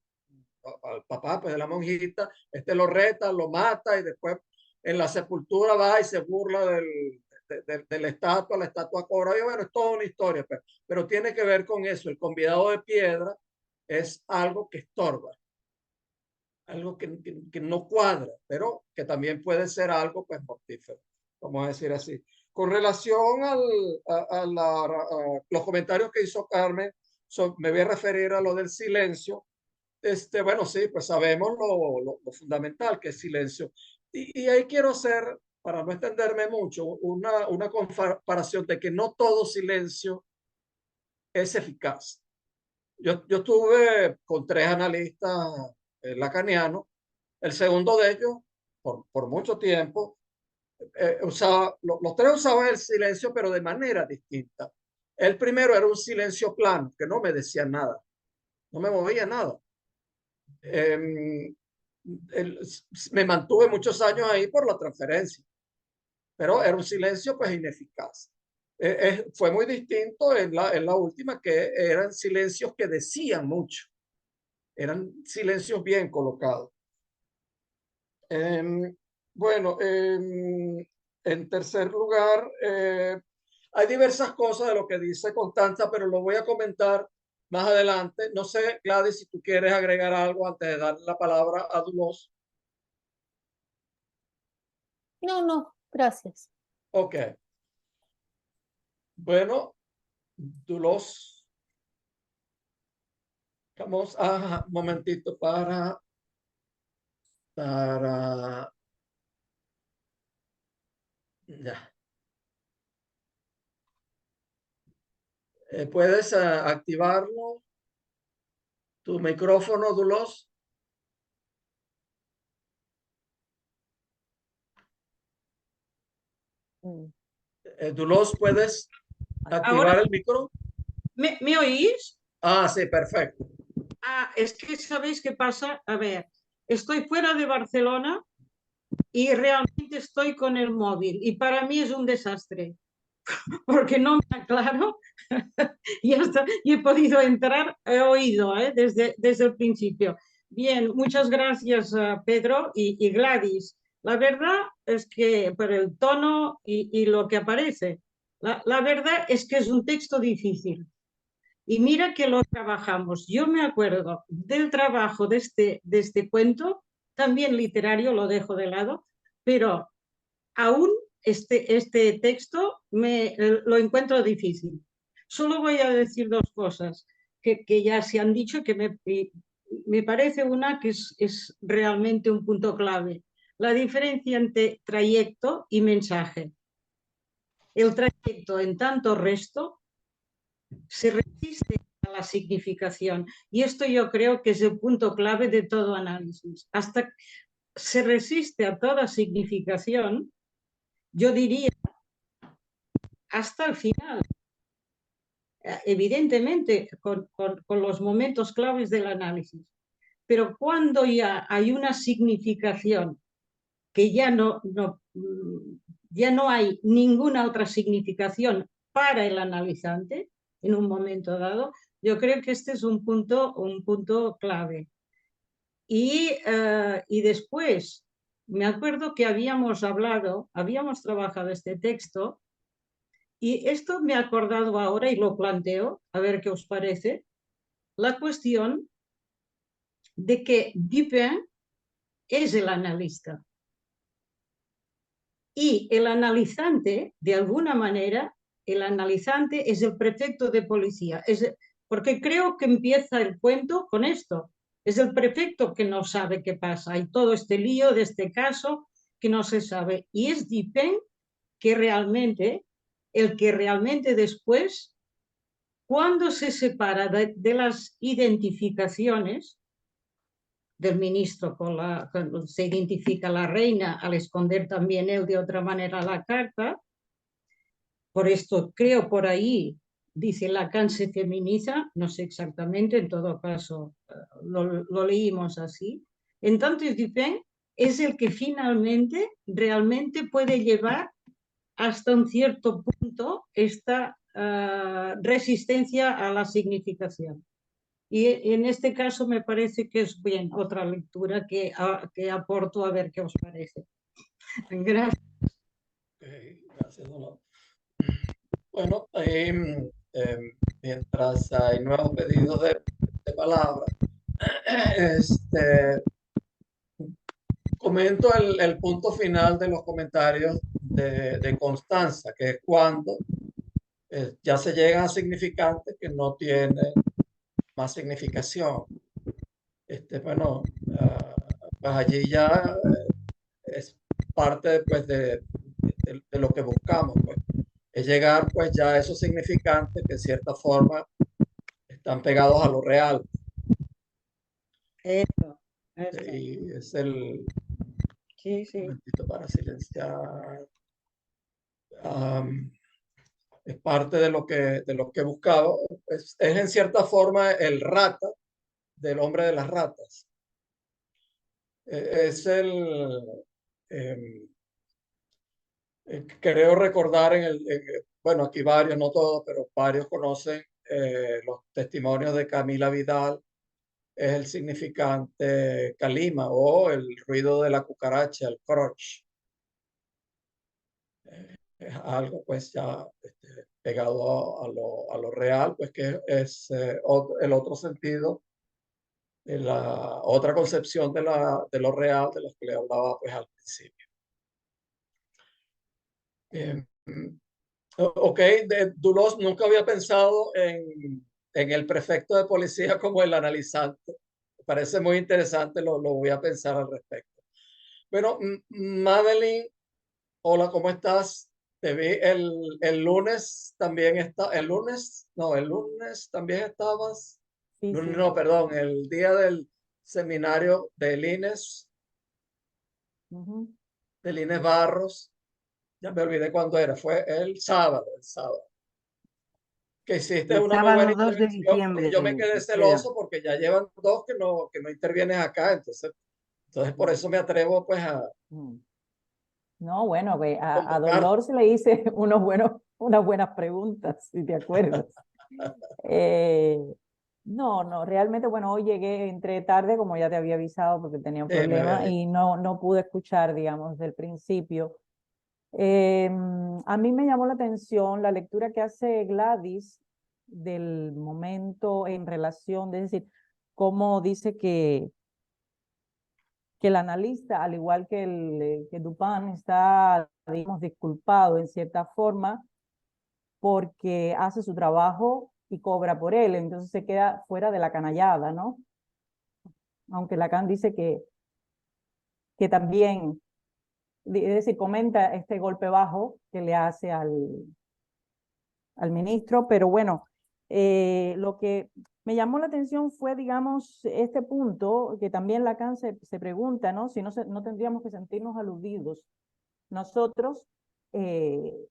S1: papá pues de la monjita, lo reta, lo mata y después en la sepultura va y se burla de la estatua cobra. Y bueno, es toda una historia, pero tiene que ver con eso. El convidado de piedra es algo que estorba, algo que no cuadra, pero que también puede ser algo pues mortífero, vamos a decir así. Con relación a los comentarios que hizo Carmen, me voy a referir a lo del silencio. Bueno, sí, pues sabemos lo fundamental que es silencio. Y ahí quiero hacer, para no extenderme mucho, una comparación de que no todo silencio es eficaz. Yo estuve con 3 analistas lacanianos. El segundo de ellos, por mucho tiempo, los 3 usaban el silencio, pero de manera distinta. El primero era un silencio plano, que no me decía nada, no me movía nada. Me mantuve muchos años ahí por la transferencia, pero era un silencio pues ineficaz. Fue muy distinto en la última, que eran silencios que decían mucho, eran silencios bien colocados. Bueno, en tercer lugar, hay diversas cosas de lo que dice Constanza, pero lo voy a comentar más adelante. No sé, Gladys, si tú quieres agregar algo antes de dar la palabra a Dulós.
S4: No, gracias.
S1: Ok. Bueno, Dulós. Vamos a un momentito para ya. ¿Puedes activarlo? Tu micrófono, Dulós. Dulós, ¿puedes activar
S7: Ahora,
S1: el micro?
S7: ¿me oís?
S1: Ah, sí, perfecto.
S7: Es que ¿sabéis qué pasa? A ver, estoy fuera de Barcelona y realmente estoy con el móvil y para mí es un desastre porque no me aclaro y he podido entrar, he oído desde el principio. Bien, muchas gracias Pedro y Gladys. La verdad es que por el tono y lo que aparece, la verdad es que es un texto difícil. Y mira que lo trabajamos. Yo me acuerdo del trabajo de este cuento, también literario, lo dejo de lado, pero aún este texto lo encuentro difícil. Solo voy a decir 2 cosas que ya se han dicho, que me parece una que es realmente un punto clave. La diferencia entre trayecto y mensaje. El trayecto, en tanto resto, se resiste a la significación. Y esto yo creo que es el punto clave de todo análisis. Hasta se resiste a toda significación, yo diría hasta el final. Evidentemente, con los momentos claves del análisis. Pero cuando ya hay una significación que ya no hay ninguna otra significación para el analizante en un momento dado, yo creo que este es un punto clave. Y después, me acuerdo que habíamos trabajado este texto, y esto me ha acordado ahora y lo planteo, a ver qué os parece, la cuestión de que Dupin es el analista. Y el analizante, de alguna manera, el analizante es el prefecto de policía. Porque creo que empieza el cuento con esto. Es el prefecto que no sabe qué pasa. Hay todo este lío de este caso que no se sabe. Y es Dupin el que realmente después, cuando se separa de las identificaciones del ministro, cuando se identifica la reina, al esconder también él de otra manera la carta, por esto creo por ahí, dice Lacan se feminiza, no sé exactamente, en todo caso lo leímos así. Entonces Dupin es el que finalmente realmente puede llevar hasta un cierto punto esta resistencia a la significación. Y en este caso me parece que es bien otra lectura que aporto, a ver qué os parece. Gracias.
S1: Gracias, Dolor. Bueno, mientras hay nuevos pedidos de palabra, comento el punto final de los comentarios de Constanza, que es cuando ya se llegan a significantes que no tienen más significación. Bueno, pues allí ya es parte pues, de lo que buscamos, pues. Es llegar pues ya a esos significantes que en cierta forma están pegados a lo real.
S7: Eso.
S1: Y es
S7: Sí, sí.
S1: un momentito para silenciar. Es parte de lo que buscaba. Es en cierta forma el rata del hombre de las ratas. Es creo recordar bueno, aquí varios, no todos, pero varios conocen los testimonios de Camila Vidal. Es el significante calima o el ruido de la cucaracha, el crunch. Es algo pues ya pegado a lo real, pues que es el otro sentido, la otra concepción de lo real de los que le hablaba pues al principio. Ok, Dulos nunca había pensado en el prefecto de policía como el analizante. Me parece muy interesante, lo voy a pensar al respecto. Bueno, Madeline, hola, ¿cómo estás? Te vi el lunes también el lunes también estabas.
S8: Sí,
S1: Lunes,
S8: sí.
S1: no, perdón, el día del seminario
S8: Ujú.
S1: del Inés Barros. Ya me olvidé cuándo era, fue el sábado, que hiciste
S2: El
S1: una muy buena
S2: sábado 2 de
S1: intervención.
S2: diciembre,
S1: Yo me quedé
S2: espera.
S1: celoso porque ya llevan dos que no intervienes acá, entonces por eso me atrevo pues a
S8: Mm. No, bueno, a
S1: convocar.
S8: Dolor se le hice unas buenas preguntas, si te acuerdas. No, realmente, bueno, hoy entré tarde, como ya te había avisado, porque tenía un
S1: Me había
S8: problema
S1: dicho.
S8: y no pude escuchar, digamos, desde el principio. A mí me llamó la atención la lectura que hace Gladys del momento en relación, es decir, cómo dice que el analista, al igual que Dupin, está, digamos, disculpado en cierta forma porque hace su trabajo y cobra por él, entonces se queda fuera de la canallada, ¿no? Aunque Lacan dice que también, es decir, comenta este golpe bajo que le hace al ministro, pero bueno, lo que me llamó la atención fue, digamos, este punto que también Lacan se pregunta, ¿no? Si no tendríamos que sentirnos aludidos nosotros de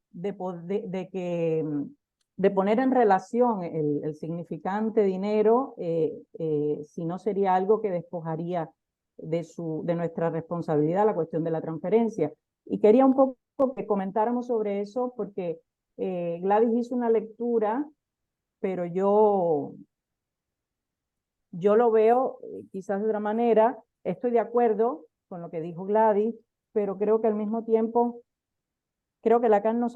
S8: poner en relación el significante dinero, si no sería algo que despojaría de nuestra responsabilidad la cuestión de la transferencia. Y quería un poco que comentáramos sobre eso porque Gladys hizo una lectura, pero yo lo veo quizás de otra manera. Estoy de acuerdo con lo que dijo Gladys, pero creo que al mismo tiempo, creo que Lacan nos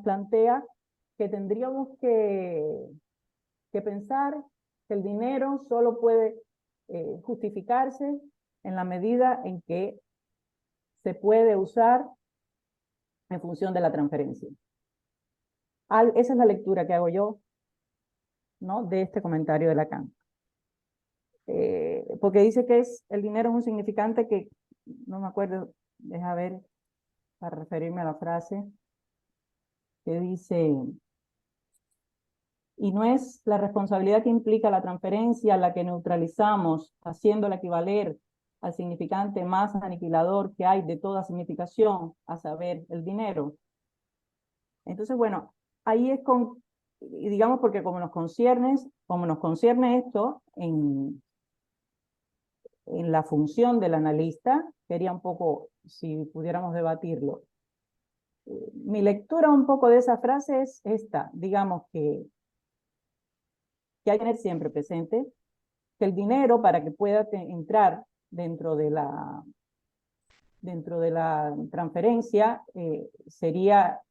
S8: plantea que tendríamos que pensar que el dinero solo puede justificarse en la medida en que se puede usar en función de la transferencia. Esa es la lectura que hago yo, ¿no?, de este comentario de Lacan. Porque dice que el dinero es un significante que, no me acuerdo, deja ver, para referirme a la frase, que dice, y no es la responsabilidad que implica la transferencia la que neutralizamos, haciéndola equivaler al significante más aniquilador que hay de toda significación, a saber, el dinero. Entonces, bueno, ahí es digamos, porque como nos concierne esto en la función del analista, quería un poco, si pudiéramos debatirlo. Mi lectura un poco de esa frase es esta, digamos que hay que tener siempre presente que el dinero, para que pueda entrar dentro de la transferencia, sería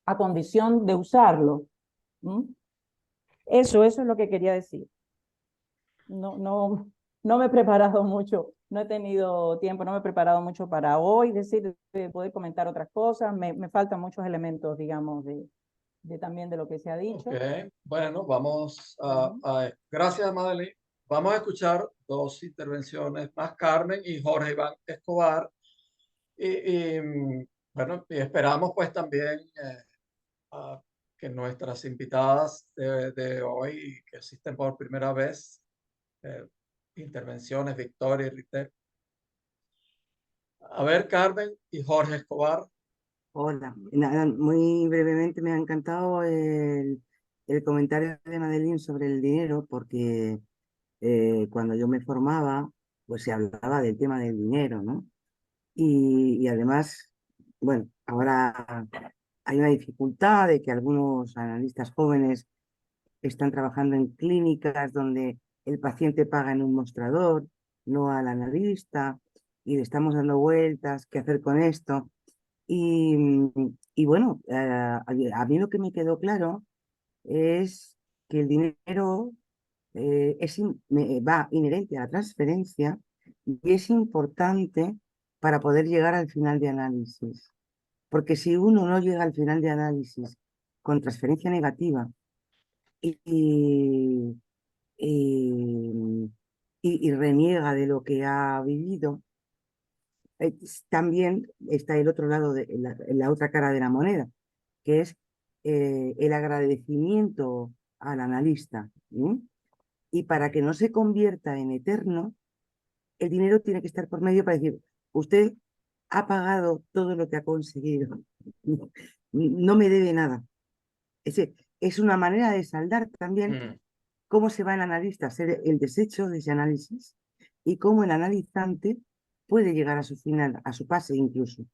S8: a condición de usarlo. Eso es lo que quería decir. No me he preparado mucho, no he tenido tiempo, no me he preparado mucho para hoy, de poder comentar otras cosas. Me faltan muchos elementos, digamos, también de lo que se ha dicho.
S1: Ok, bueno, vamos gracias, Madeline. Vamos a escuchar dos intervenciones más, Carmen y Jorge Iván Escobar. Bueno, y esperamos pues también que nuestras invitadas de hoy, que asisten por primera vez, intervenciones, Victoria y Rite. A ver, Carmen y Jorge Escobar.
S2: Hola, nada, muy brevemente me ha encantado el comentario de Madeline sobre el dinero, porque cuando yo me formaba, pues se hablaba del tema del dinero, ¿no? Y además, bueno, ahora hay una dificultad de que algunos analistas jóvenes están trabajando en clínicas donde el paciente paga en un mostrador, no al analista, y le estamos dando vueltas, ¿qué hacer con esto? Y bueno, a mí lo que me quedó claro es que el dinero va inherente a la transferencia y es importante para poder llegar al final de análisis. Porque si uno no llega al final de análisis con transferencia negativa y, y, y reniega de lo que ha vivido, también está el otro lado, de la otra cara de la moneda, que es el agradecimiento al analista. Y para que no se convierta en eterno, el dinero tiene que estar por medio para decir, usted ha pagado todo lo que ha conseguido, no me debe nada. Es una manera de saldar también cómo se va el analista a hacer el desecho de ese análisis y cómo el analizante puede llegar a su final, a su pase incluso.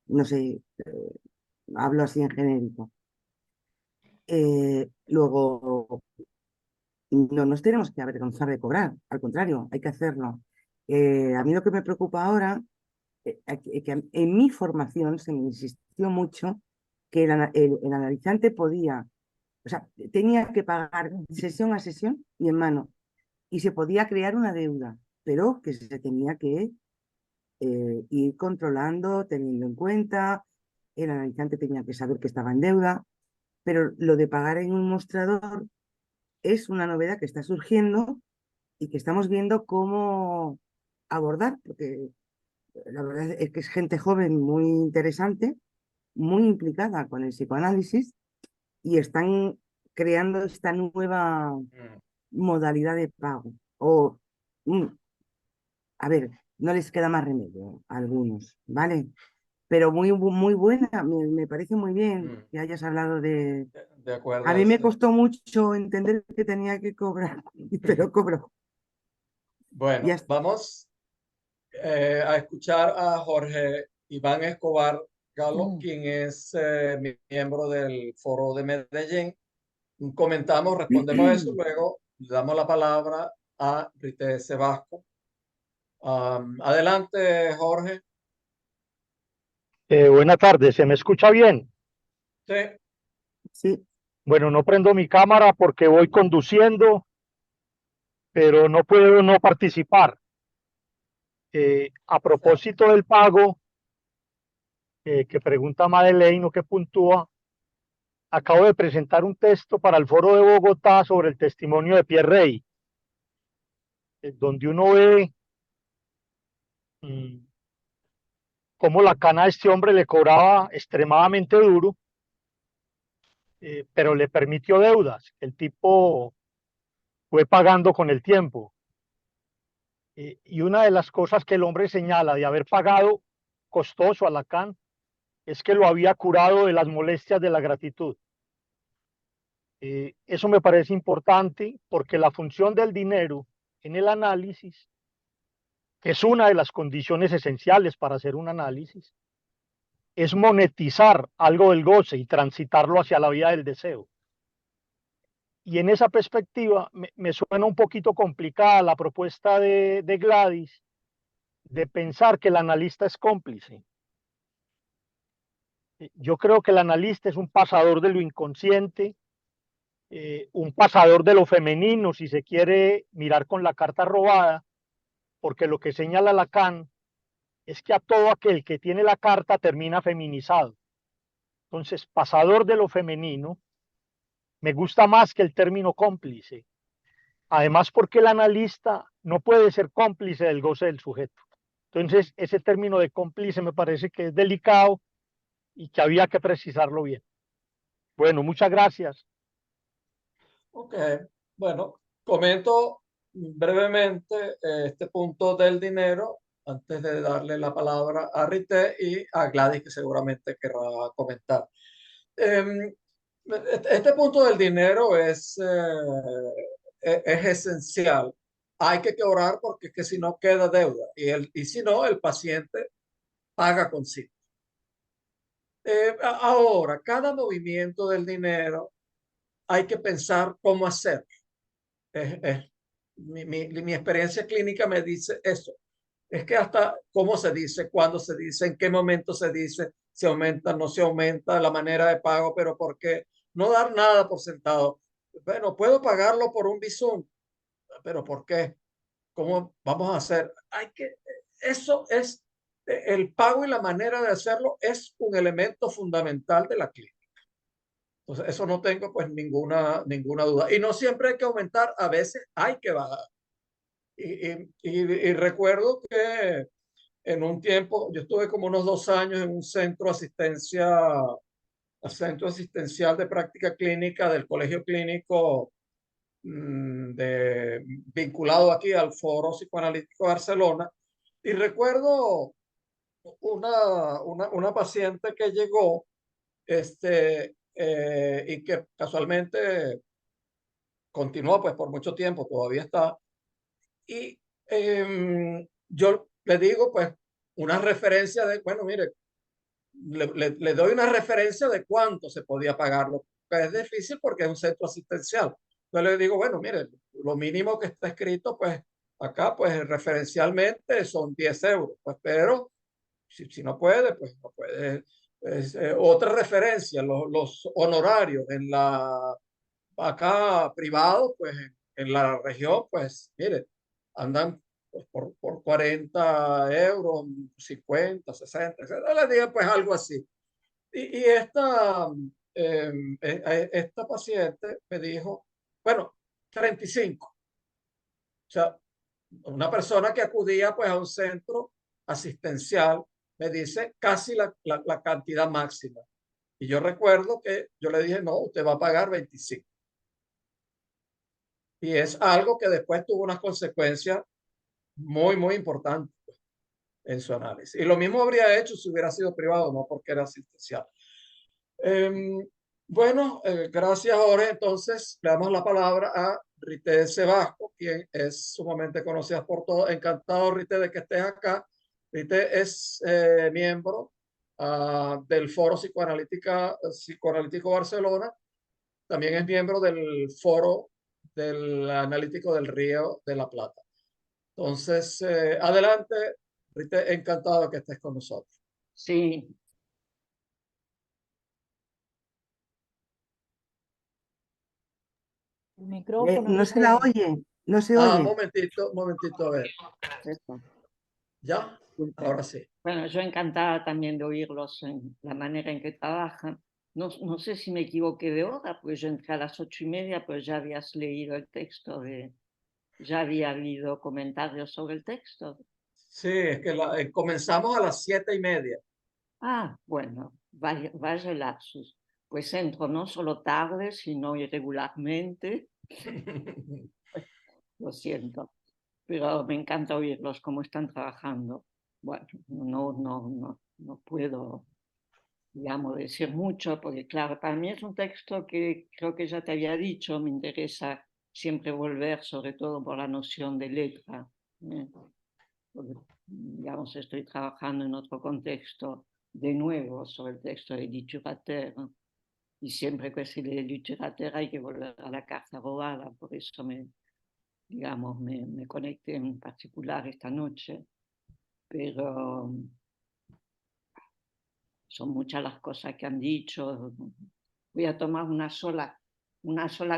S2: No sé, hablo así en genérico. Luego, no nos tenemos que avergonzar de cobrar, al contrario, hay que hacerlo. A mí lo que me preocupa ahora es que en mi formación se me insistió mucho que el analizante podía, o sea, tenía que pagar sesión a sesión y en mano, y se podía crear una deuda, pero que se tenía que ir controlando, teniendo en cuenta, el analizante tenía que saber que estaba en deuda, pero lo de pagar en un mostrador es una novedad que está surgiendo y que estamos viendo cómo abordar, porque la verdad es que es gente joven muy interesante, muy implicada con el psicoanálisis y están creando esta nueva modalidad de pago. O, a ver, no les queda más remedio a algunos, ¿vale? pero muy buena, me parece muy bien que hayas hablado de...
S1: De acuerdo,
S2: A mí me
S1: sí.
S2: costó mucho entender que tenía que cobrar, pero cobro.
S1: Bueno,
S2: Ya está.
S1: vamos a escuchar a Jorge Iván Escobar Galo, quien es miembro del Foro de Medellín. Comentamos, respondemos eso, luego le damos la palabra a Rite Sebasco. Adelante, Jorge.
S9: Buena tarde, ¿se me escucha bien?
S1: Sí.
S2: Sí,
S9: Bueno, no prendo mi cámara porque voy conduciendo, pero no puedo no participar. A propósito del pago, que pregunta Madeleine o que puntúa, acabo de presentar un texto para el Foro de Bogotá sobre el testimonio de Pierre Rey, donde uno ve mm, cómo la cana a este hombre le cobraba extremadamente duro, pero le permitió deudas. El tipo fue pagando con el tiempo. Y una de las cosas que el hombre señala de haber pagado costoso a Lacan es que lo había curado de las molestias de la gratitud. Eso me parece importante porque la función del dinero en el análisis, que es una de las condiciones esenciales para hacer un análisis, es monetizar algo del goce y transitarlo hacia la vía del deseo. Y en esa perspectiva me suena un poquito complicada la propuesta de Gladys de pensar que el analista es cómplice. Yo creo que el analista es un pasador de lo inconsciente, un pasador de lo femenino, si se quiere mirar con la carta robada, porque lo que señala Lacan es que a todo aquel que tiene la carta termina feminizado. Entonces, pasador de lo femenino me gusta más que el término cómplice. Además, porque el analista no puede ser cómplice del goce del sujeto. Entonces, ese término de cómplice me parece que es delicado y que había que precisarlo bien. Bueno, muchas gracias.
S1: Ok, bueno, comento brevemente este punto del dinero antes de darle la palabra a Rite y a Gladys, que seguramente querrá comentar. Este punto del dinero es esencial. Hay que cobrar porque es que si no queda deuda y si no, el paciente paga consigo. Ahora, cada movimiento del dinero hay que pensar cómo hacerlo. Mi experiencia clínica me dice eso. Es que hasta cómo se dice, cuándo se dice, en qué momento se dice, se aumenta, no se aumenta, la manera de pago, pero ¿por qué? No dar nada por sentado. Bueno, puedo pagarlo por un Bizum, pero ¿por qué? ¿Cómo vamos a hacer? Eso es, el pago y la manera de hacerlo es un elemento fundamental de la clínica. Entonces, eso no tengo pues ninguna duda. Y no siempre hay que aumentar, a veces hay que bajar. Y recuerdo que en un tiempo, yo estuve como unos 2 años en un centro asistencial de práctica clínica del Colegio Clínico vinculado aquí al Foro Psicoanalítico de Barcelona. Y recuerdo una paciente que llegó y que casualmente continuó pues por mucho tiempo, todavía está. Y yo le digo pues una referencia de, bueno, mire, le doy una referencia de cuánto se podía pagarlo. Es difícil porque es un centro asistencial. Entonces le digo, bueno, mire, lo mínimo que está escrito, pues acá, pues referencialmente son 10 euros. Pues, pero si no puede, pues no puede. Otra referencia, los honorarios acá privado, pues en la región, pues mire, andan pues, por 40 euros, 50, 60, etc. Les digo pues algo así. Y esta paciente me dijo, bueno, 35. O sea, una persona que acudía pues a un centro asistencial me dice casi la cantidad máxima. Y yo recuerdo que yo le dije, no, usted va a pagar 25. Y es algo que después tuvo unas consecuencias muy importantes. en su análisis. Y lo mismo habría hecho si hubiera sido privado, no porque era asistencial. Bueno, gracias, Jorge. Entonces, le damos la palabra a Rité Sebasco, quien es sumamente conocida por todos. Encantado, Rité, de que estés acá. Rité es miembro del Foro Psicoanalítico Barcelona. También es miembro del Foro del Analítico del Río de la Plata. Entonces, adelante, Rité, encantado de que estés con nosotros.
S10: Sí,
S8: El micrófono,
S2: No se la
S8: Rité.
S2: oye, no se
S1: Un
S2: oye.
S1: momentito, a ver.
S10: eso.
S1: ¿Ya?
S10: Disculpe.
S1: Ahora sí.
S10: Bueno, yo encantada también de oírlos en la manera en que trabajan. No, no sé si me equivoqué de hora, porque yo entré a las 8:30, pero ya habías leído el texto ya había habido comentarios sobre el texto.
S1: Sí, es que comenzamos a las 7:30.
S10: Ah, bueno, vaya lapsus. Pues entro no solo tarde, sino irregularmente. Lo siento, pero me encanta oírlos cómo están trabajando. Bueno, no puedo, digamos, decir mucho, porque claro, para mí es un texto que creo que ya te había dicho, me interesa siempre volver, sobre todo por la noción de letra. Porque, digamos, estoy trabajando en otro contexto, de nuevo, sobre el texto de literatura, y siempre que se lee literatura hay que volver a la carta robada, por eso digamos, me conecté en particular esta noche, pero son muchas las cosas que han dicho. Voy a tomar una sola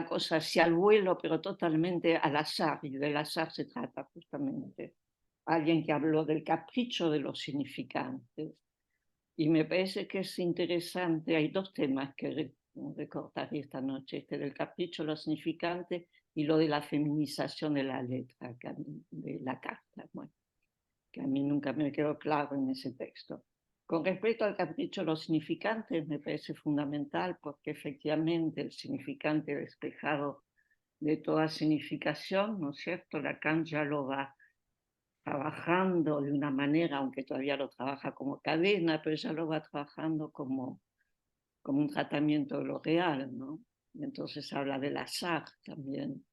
S10: cosa así al vuelo, pero totalmente al azar, y del azar se trata justamente. Alguien que habló del capricho de los significantes, y me parece que es interesante. Hay dos temas que recortaré esta noche, este del capricho de los significantes y lo de la feminización de la letra, de la carta, bueno, que a mí nunca me quedó claro en ese texto. Con respecto al capricho de los significantes, me parece fundamental porque efectivamente el significante despejado de toda significación, ¿no es cierto? Lacan ya lo va trabajando de una manera, aunque todavía lo trabaja como cadena, pero ya lo va trabajando como un tratamiento de lo real, ¿no? Y entonces habla del azar también.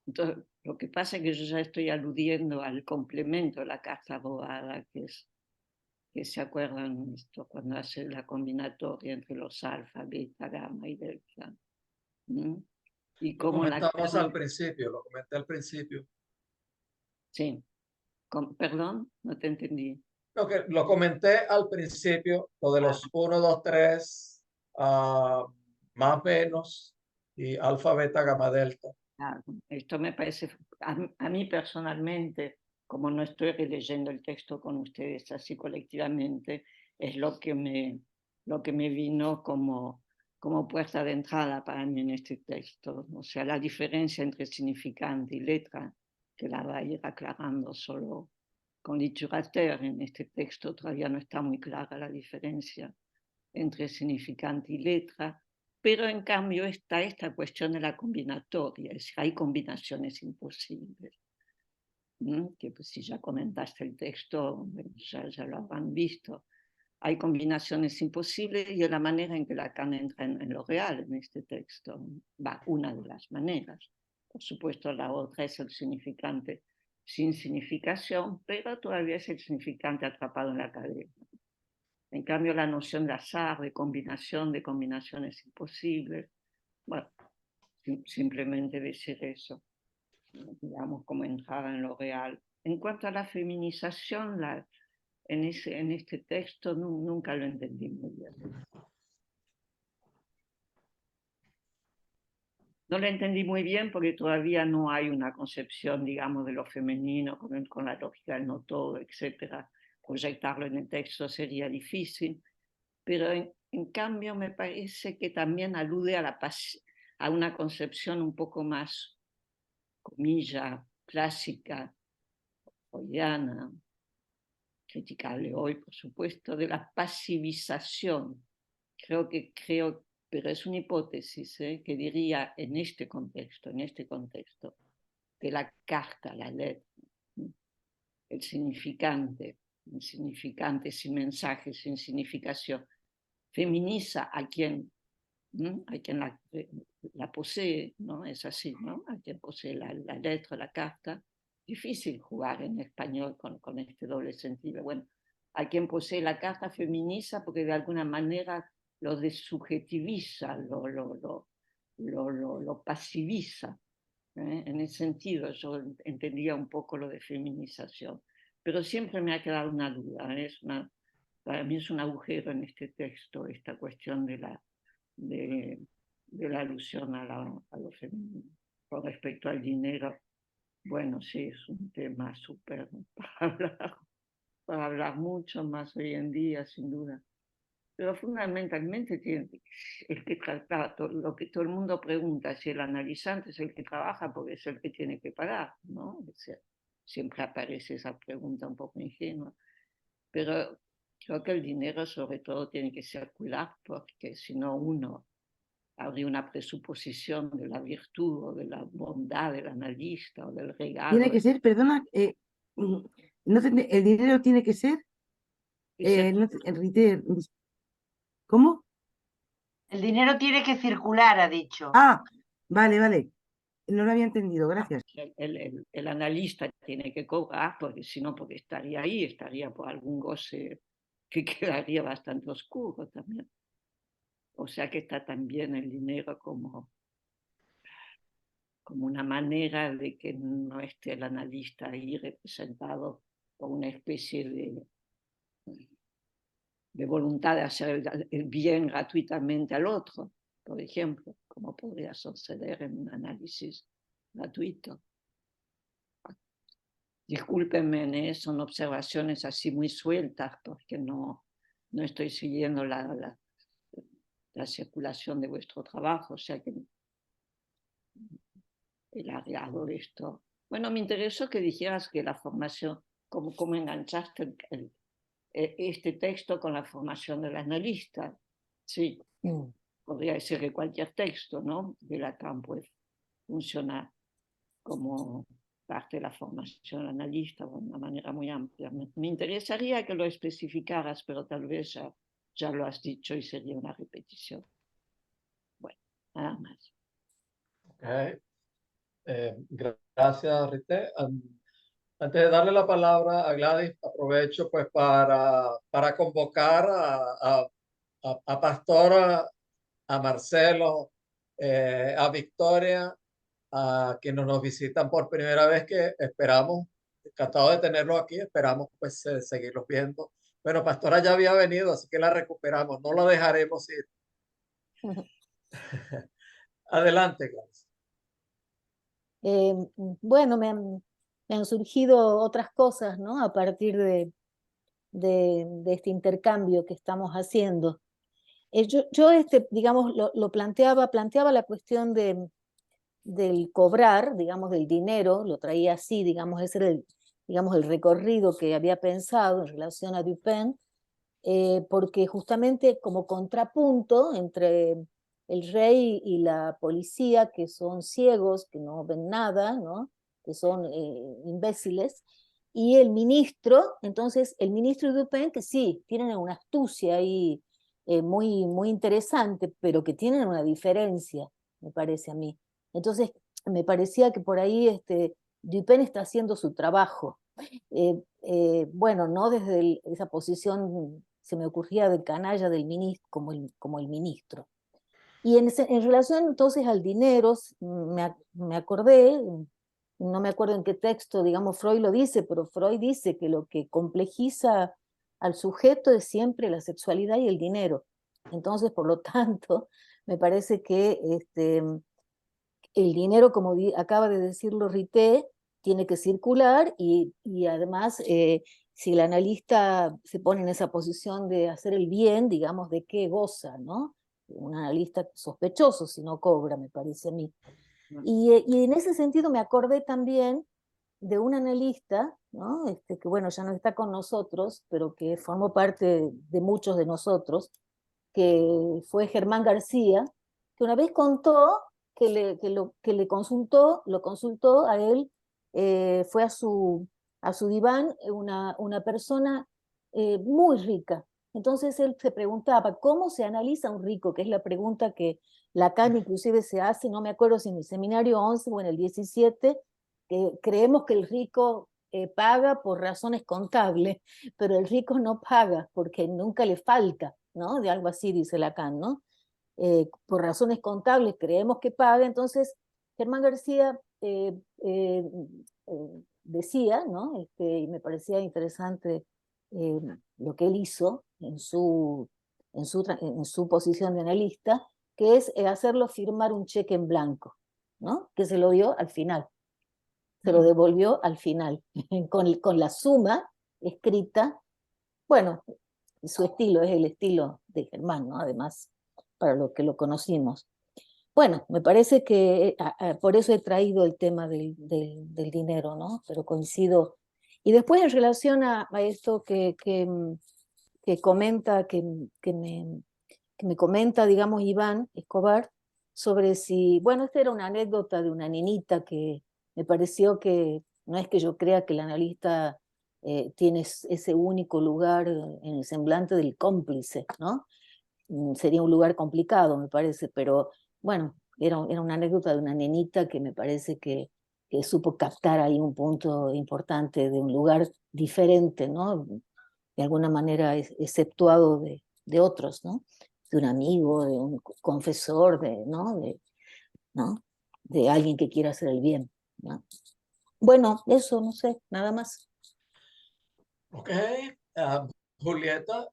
S10: Entonces, lo que pasa es que yo ya estoy aludiendo al complemento de la carta robada, que se acuerdan esto, cuando hace la combinatoria entre los alfa, beta, gamma y delta. ¿No? Y
S1: Lo
S10: cómo
S1: comentamos al principio, lo comenté al principio.
S10: Sí. Perdón, no te entendí.
S1: Lo comenté al principio, lo de los 1, 2, 3, más menos, y alfa, beta, gamma, delta.
S10: Claro, esto me parece, a mí personalmente, como no estoy releyendo el texto con ustedes así colectivamente, es lo que me vino como puerta de entrada para mí en este texto. O sea, la diferencia entre significante y letra, que la va a ir aclarando solo con literatura. En este texto todavía no está muy clara la diferencia entre significante y letra, pero en cambio está esta cuestión de la combinatoria, es decir, hay combinaciones imposibles. Que pues, si ya comentaste el texto, ya lo habrán visto. Hay combinaciones imposibles y es la manera en que Lacan entra en lo real en este texto. Va, una de las maneras. Por supuesto, la otra es el significante sin significación, pero todavía es el significante atrapado en la cadena. En cambio, la noción de azar, de combinación, de combinaciones imposibles, bueno, simplemente decir eso, digamos, como entrar en lo real. En cuanto a la feminización, en este texto nunca lo entendí muy bien. No lo entendí muy bien porque todavía no hay una concepción, digamos, de lo femenino con la lógica del no todo, etc. Proyectarlo en el texto sería difícil, pero en cambio me parece que también alude a una concepción un poco más, comilla, clásica, freudiana, criticable hoy, por supuesto, de la pasivización. Pero es una hipótesis que diría en este contexto, de la carta, la letra, el significante, insignificante, sin mensaje, sin significación. Feminiza a quien la posee, ¿no? Es así, ¿no? A quien posee la letra, la carta. Difícil jugar en español con este doble sentido. Bueno, a quien posee la carta feminiza porque de alguna manera lo desubjetiviza, lo pasiviza. En ese sentido yo entendía un poco lo de feminización. Pero siempre me ha quedado una duda. Para mí es un agujero en este texto, esta cuestión de la alusión a lo femenino. Con respecto al dinero, bueno, sí, es un tema súper para hablar mucho más hoy en día, sin duda. Pero fundamentalmente el que trata, lo que todo el mundo pregunta, si el analizante es el que trabaja porque es el que tiene que pagar, ¿no? O sea, siempre aparece esa pregunta un poco ingenua. Pero creo que el dinero sobre todo tiene que circular porque si no uno habría una presuposición de la virtud o de la bondad del analista o del regalo.
S2: Tiene que ser, perdona, el dinero tiene que ser, ¿cómo?
S11: El dinero tiene que circular, ha dicho.
S2: Ah, vale. No lo había entendido, gracias.
S10: El analista tiene que cobrar, porque si no, porque estaría ahí, estaría por algún goce que quedaría bastante oscuro también. O sea que está también el dinero como una manera de que no esté el analista ahí representado por una especie de voluntad de hacer el bien gratuitamente al otro, por ejemplo, como podría suceder en un análisis gratuito. Discúlpenme, son observaciones así muy sueltas porque no estoy siguiendo la circulación de vuestro trabajo, o sea que he largado esto. Bueno, me interesó que dijeras que la formación, cómo enganchaste este texto con la formación del analista. Sí, podría decir que cualquier texto, ¿no? De Lacan puede funcionar como parte de la formación analista de una manera muy amplia. Me interesaría que lo especificaras, pero tal vez ya lo has dicho y sería una repetición. Bueno, nada más.
S1: Okay. Gracias, Rite. Antes de darle la palabra a Gladys, aprovecho pues para convocar a Pastora, a Marcelo, a Victoria, a quienes nos visitan por primera vez, que esperamos, encantado de tenerlos aquí, esperamos pues seguirlos viendo. Bueno, Pastora ya había venido, así que la recuperamos, no la dejaremos ir. Adelante, Gladys.
S4: Bueno, me han surgido otras cosas, ¿no? A partir de este intercambio que estamos haciendo. Yo digamos, lo planteaba la cuestión del cobrar, digamos, del dinero, lo traía así, digamos, ese era el recorrido que había pensado en relación a Dupin, porque justamente como contrapunto entre el rey y la policía, que son ciegos, que no ven nada, ¿no? Que son imbéciles, y el ministro, entonces el ministro y Dupin, que sí, tienen una astucia ahí muy interesante, pero que tienen una diferencia, me parece a mí. Entonces, me parecía que por ahí Dupin está haciendo su trabajo. Bueno, no desde esa posición, se me ocurría de canalla del ministro, como el ministro. Y en relación entonces al dinero, me acordé, no me acuerdo en qué texto, digamos, Freud lo dice, pero Freud dice que lo que complejiza al sujeto es siempre la sexualidad y el dinero. Entonces, por lo tanto, me parece que el dinero, como acaba de decirlo Rité, tiene que circular y además, si el analista se pone en esa posición de hacer el bien, digamos, ¿de qué goza, no? Un analista sospechoso si no cobra, me parece a mí. Y en ese sentido me acordé también de un analista, ¿no? Que bueno, ya no está con nosotros, pero que formó parte de muchos de nosotros, que fue Germán García, que una vez contó que lo consultó a él, fue a su diván una persona muy rica. Entonces él se preguntaba, ¿cómo se analiza un rico? Que es la pregunta que Lacan inclusive se hace, no me acuerdo si en el seminario 11 o en el 17, que creemos que el rico paga por razones contables, pero el rico no paga porque nunca le falta, ¿no? De algo así dice Lacan, ¿no? Por razones contables creemos que paga. Entonces Germán García decía, ¿no? Y me parecía interesante lo que él hizo en su posición de analista, que es hacerlo firmar un cheque en blanco, ¿no? Que se lo dio al final, se lo devolvió al final, con la suma escrita. Bueno, su estilo es el estilo de Germán, ¿no? Además, para los que lo conocimos. Bueno, me parece que por eso he traído el tema del dinero, ¿no? Pero coincido. Y después en relación a esto que comenta, que me comenta, digamos, Iván Escobar, sobre si, bueno, esta era una anécdota de una niñita que me pareció que, no es que yo crea que el analista tiene ese único lugar en el semblante del cómplice, ¿no? Sería un lugar complicado, me parece, pero bueno, era una anécdota de una nenita que me parece que supo captar ahí un punto importante de un lugar diferente, ¿no? De alguna manera exceptuado de otros, ¿no? De un amigo, de un confesor, ¿no? De alguien que quiera hacer el bien, ¿no? Bueno, eso, no sé, nada más.
S1: Ok, Julieta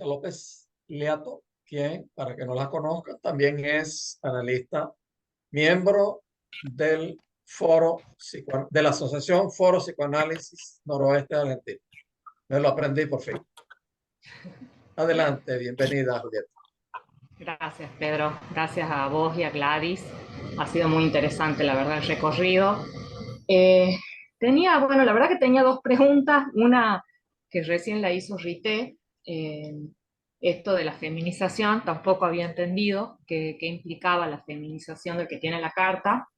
S1: López Leato, quien, para que no la conozca, también es analista, miembro del de la Asociación Foro Psicoanálisis Noroeste de Argentina. Me lo aprendí por fin. Adelante, bienvenida, Julieta.
S12: Gracias, Pedro. Gracias a vos y a Gladys. Ha sido muy interesante, la verdad, el recorrido. Bueno, la verdad que tenía dos preguntas. Una que recién la hizo Rité, esto de la feminización, tampoco había entendido qué implicaba la feminización del que tiene la carta.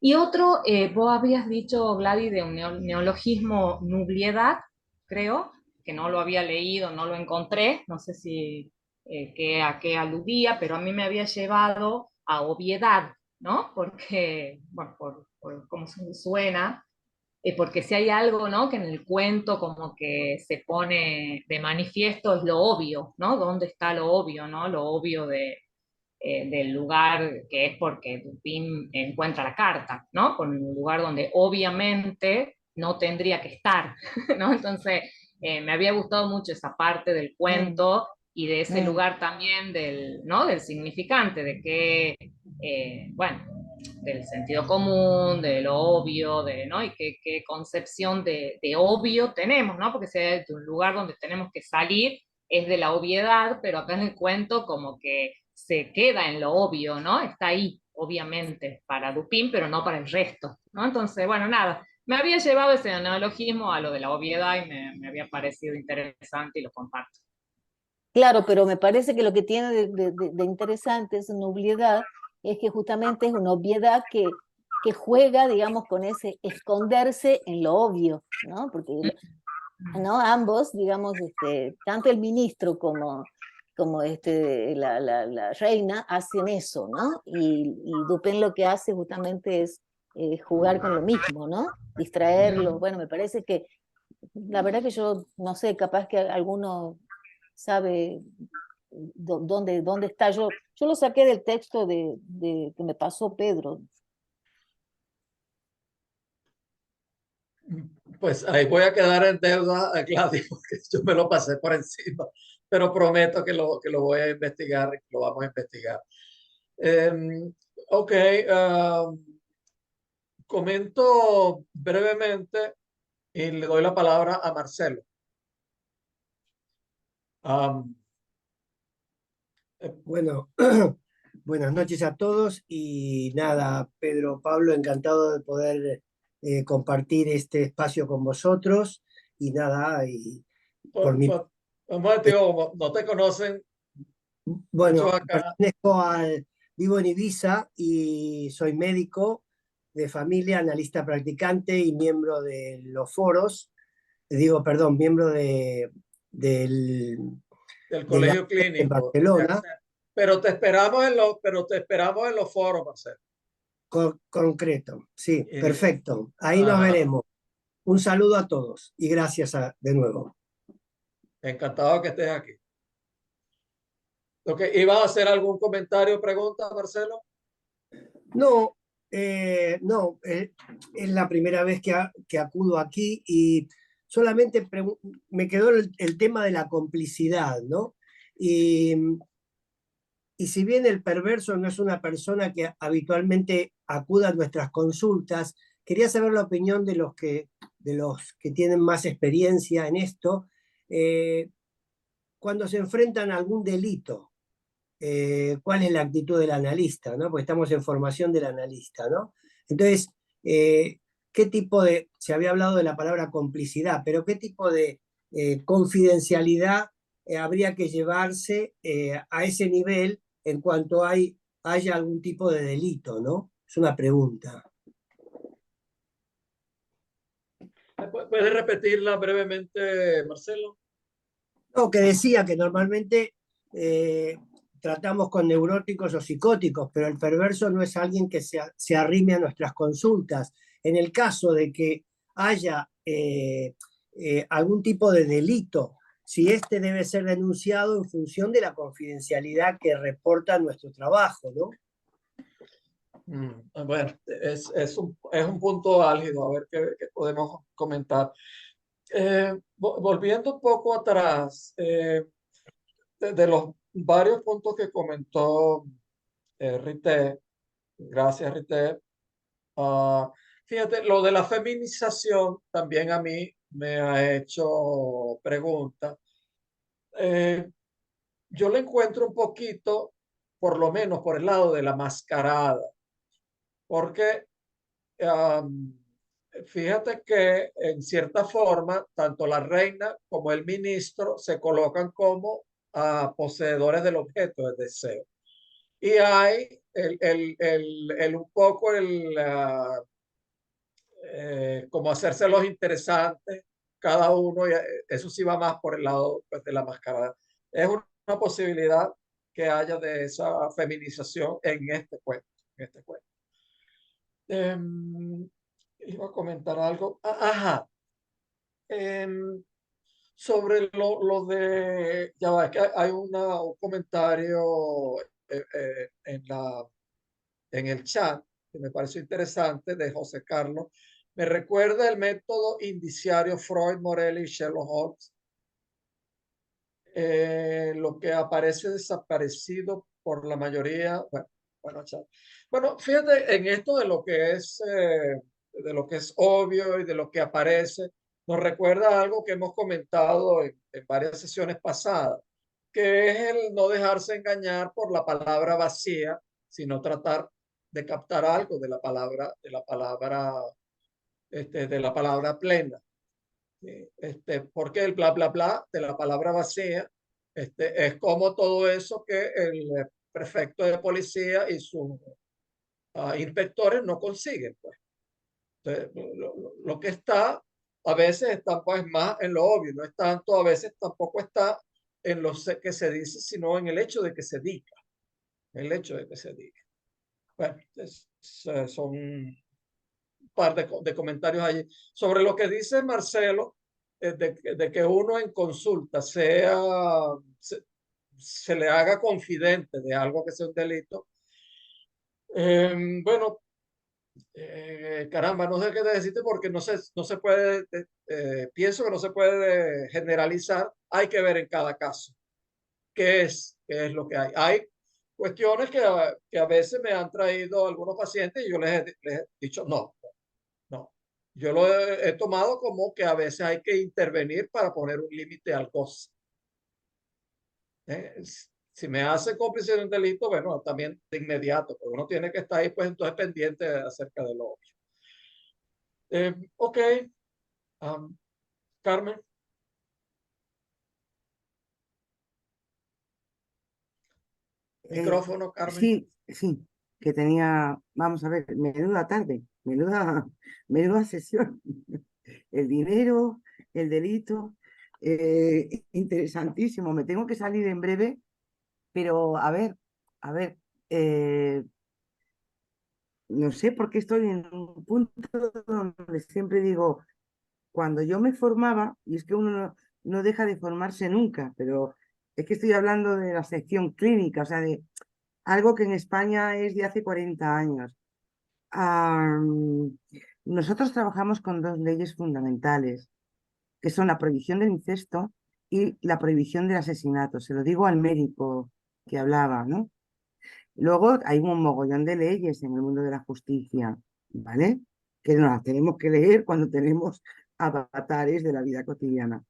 S12: Y otro, vos habías dicho, Gladys, de un neologismo nubliedad, creo, que no lo había leído, no lo encontré, no sé si a qué aludía, pero a mí me había llevado a obviedad, ¿no? Porque, bueno, por cómo suena, porque si hay algo, ¿no? Que en el cuento como que se pone de manifiesto es lo obvio, ¿no? ¿Dónde está lo obvio, ¿no? Lo obvio del lugar que es porque Dupin encuentra la carta, ¿no? Con un lugar donde obviamente no tendría que estar, ¿no? Entonces, me había gustado mucho esa parte del cuento y de ese lugar también ¿no? Del significante, de que, bueno, del sentido común, de lo obvio, ¿no? Y qué concepción de obvio tenemos, ¿no? Porque si hay un lugar donde tenemos que salir, es de la obviedad, pero acá en el cuento como que se queda en lo obvio, ¿no? Está ahí, obviamente, para Dupin, pero no para el resto, ¿no? Entonces, bueno, nada, me había llevado ese neologismo a lo de la obviedad y me había parecido interesante y lo comparto.
S4: Claro, pero me parece que lo que tiene de interesante esa nubliedad es que justamente es una obviedad que juega, digamos, con ese esconderse en lo obvio, ¿no? Porque, ¿no? Ambos, digamos, tanto el ministro como la reina hacen eso, ¿no? Y Dupin lo que hace justamente es jugar con lo mismo, ¿no? Distraerlo. Bueno, me parece que, la verdad que yo, no sé, capaz que alguno sabe dónde está. Yo lo saqué del texto que me pasó Pedro.
S1: Pues ahí voy a quedar en deuda a Gladys porque yo me lo pasé por encima, pero prometo que lo voy a investigar, que lo vamos a investigar. Ok, comento brevemente y le doy la palabra a Marcelo.
S13: Bueno, buenas noches a todos y nada, Pedro, Pablo, encantado de poder compartir este espacio con vosotros y nada, y por mi...
S1: no te conocen.
S13: Bueno, vivo en Ibiza y soy médico de familia, analista practicante y miembro de los foros, miembro de del,
S1: Del
S13: de la
S1: Colegio
S13: en
S1: Clínico.
S13: Barcelona.
S1: Pero te esperamos en los foros, Marcelo.
S13: Concreto, sí,
S1: Y-
S13: perfecto. Ahí nos
S1: Ajá.
S13: veremos. Un saludo a todos y gracias de nuevo.
S1: Encantado que estés aquí. ¿Ibas a hacer algún comentario o pregunta, Marcelo?
S13: No, no, es la primera vez que acudo aquí y solamente me quedó el tema de la complicidad, ¿no? Y si bien el perverso no es una persona que habitualmente acuda a nuestras consultas, quería saber la opinión de los que tienen más experiencia en esto, cuando se enfrentan a algún delito. Cuál es la actitud del analista, ¿no? Porque estamos en formación del analista, ¿no? Entonces, ¿qué tipo se había hablado de la palabra complicidad, pero qué tipo de confidencialidad habría que llevarse a ese nivel en cuanto haya algún tipo de delito, ¿no? Es una pregunta.
S1: ¿Puedes repetirla brevemente, Marcelo?
S13: No, que decía que normalmente tratamos con neuróticos o psicóticos, pero el perverso no es alguien que se arrime a nuestras consultas. En el caso de que haya algún tipo de delito, si este debe ser denunciado en función de la confidencialidad que reporta nuestro trabajo, ¿no?
S1: Bueno, es un punto álgido, a ver qué podemos comentar. Volviendo un poco atrás, de los varios puntos que comentó Rité, gracias Rité. Fíjate, lo de la feminización también a mí me ha hecho preguntas. Yo le encuentro un poquito, por lo menos por el lado de la mascarada, porque fíjate que en cierta forma, tanto la reina como el ministro se colocan como poseedores del objeto del deseo. Y hay un poco como hacerse los interesantes, cada uno, y eso sí va más por el lado pues, de la mascarada. Es una posibilidad que haya de esa feminización en este cuento. En este cuento. Iba a comentar algo. Ajá. Sobre lo de, ya va, es que hay un comentario en el chat que me pareció interesante de José Carlos. Me recuerda el método indiciario Freud, Morelli y Sherlock Holmes. Lo que aparece desaparecido por la mayoría. Bueno, fíjate en esto de lo que es obvio y de lo que aparece, nos recuerda algo que hemos comentado en varias sesiones pasadas, que es el no dejarse engañar por la palabra vacía, sino tratar de captar algo de la palabra plena. Porque el bla, bla, bla de la palabra vacía es como todo eso que el prefecto de policía y sus inspectores no consiguen. Pues. Entonces, lo que está, a veces está pues, más en lo obvio, no es tanto, a veces tampoco está en lo que se dice, sino en el hecho de que se diga. El hecho de que se diga. Bueno, son un par de comentarios allí. Sobre lo que dice Marcelo, de que uno en consulta se le haga confidente de algo que sea un delito. Bueno, caramba, no sé qué te decirte porque no se puede, pienso que no se puede generalizar, hay que ver en cada caso qué es lo que hay. Hay cuestiones que a veces me han traído algunos pacientes y yo les he dicho no. Yo lo he tomado como que a veces hay que intervenir para poner un límite al goce. Si me hace cómplice de un delito, bueno, también de inmediato, pero uno tiene que estar ahí, pues entonces pendiente acerca de lo obvio. Ok, Carmen. Micrófono, Carmen.
S2: Sí, que tenía, vamos a ver, menuda tarde, menuda sesión. El dinero, el delito. Interesantísimo. Me tengo que salir en breve, pero a ver, eh, no sé por qué estoy en un punto donde siempre digo, cuando yo me formaba, y es que uno no deja de formarse nunca, pero es que estoy hablando de la sección clínica, o sea, de algo que en España es de hace 40 años. Nosotros trabajamos con dos leyes fundamentales, que son la prohibición del incesto y la prohibición del asesinato. Se lo digo al médico que hablaba, ¿no? Luego hay un mogollón de leyes en el mundo de la justicia, ¿vale? Que nos las tenemos que leer cuando tenemos avatares de la vida cotidiana.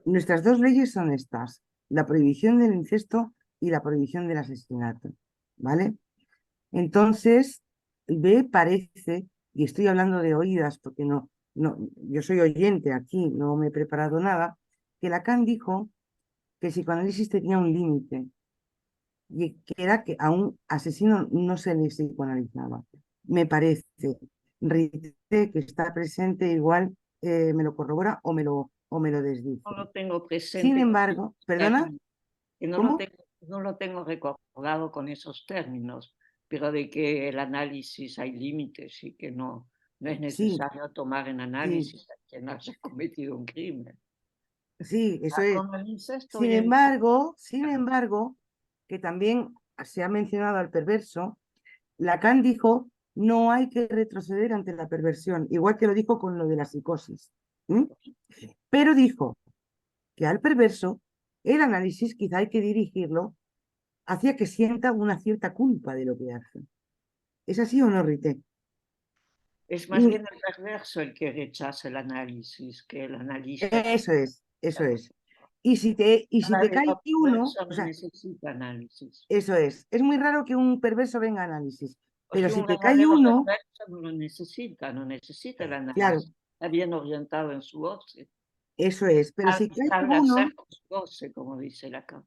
S2: Nuestras dos leyes son estas, la prohibición del incesto y la prohibición del asesinato, ¿vale? Entonces, me parece, y estoy hablando de oídas porque yo soy oyente aquí, no me he preparado nada, que Lacan dijo que el psicoanálisis tenía un límite, y que era que a un asesino no se le psicoanalizaba. Me parece. Rite, que está presente, igual me lo corrobora o me lo desdice.
S10: No lo tengo presente.
S2: Sin embargo, ¿perdona?
S10: Que no
S2: ¿Cómo?
S10: no lo tengo recordado con esos términos, pero de que el análisis hay límites y que no es necesario tomar en análisis a quien haya cometido un crimen.
S2: Sí, eso es.
S10: Con el incesto
S2: Sin
S10: y el-
S2: embargo, que también se ha mencionado al perverso, Lacan dijo, no hay que retroceder ante la perversión, igual que lo dijo con lo de la psicosis. Pero dijo que al perverso el análisis quizá hay que dirigirlo hacia que sienta una cierta culpa de lo que hace. ¿Es así o no, Rite?
S10: Es más bien el perverso el que rechaza el análisis que el analista.
S2: Eso es. Y si te cae uno,
S10: No necesita análisis.
S2: eso es muy raro que un perverso venga a análisis, pero
S10: Si
S2: si
S10: un
S2: te cae
S10: verdadero
S2: uno,
S10: perverso no lo necesita, no necesita el análisis.
S2: claro,
S10: Está bien orientado en su goce.
S2: eso es, pero si cae
S10: Sabe
S2: uno,
S10: hacer con su goce, como dice Lacan.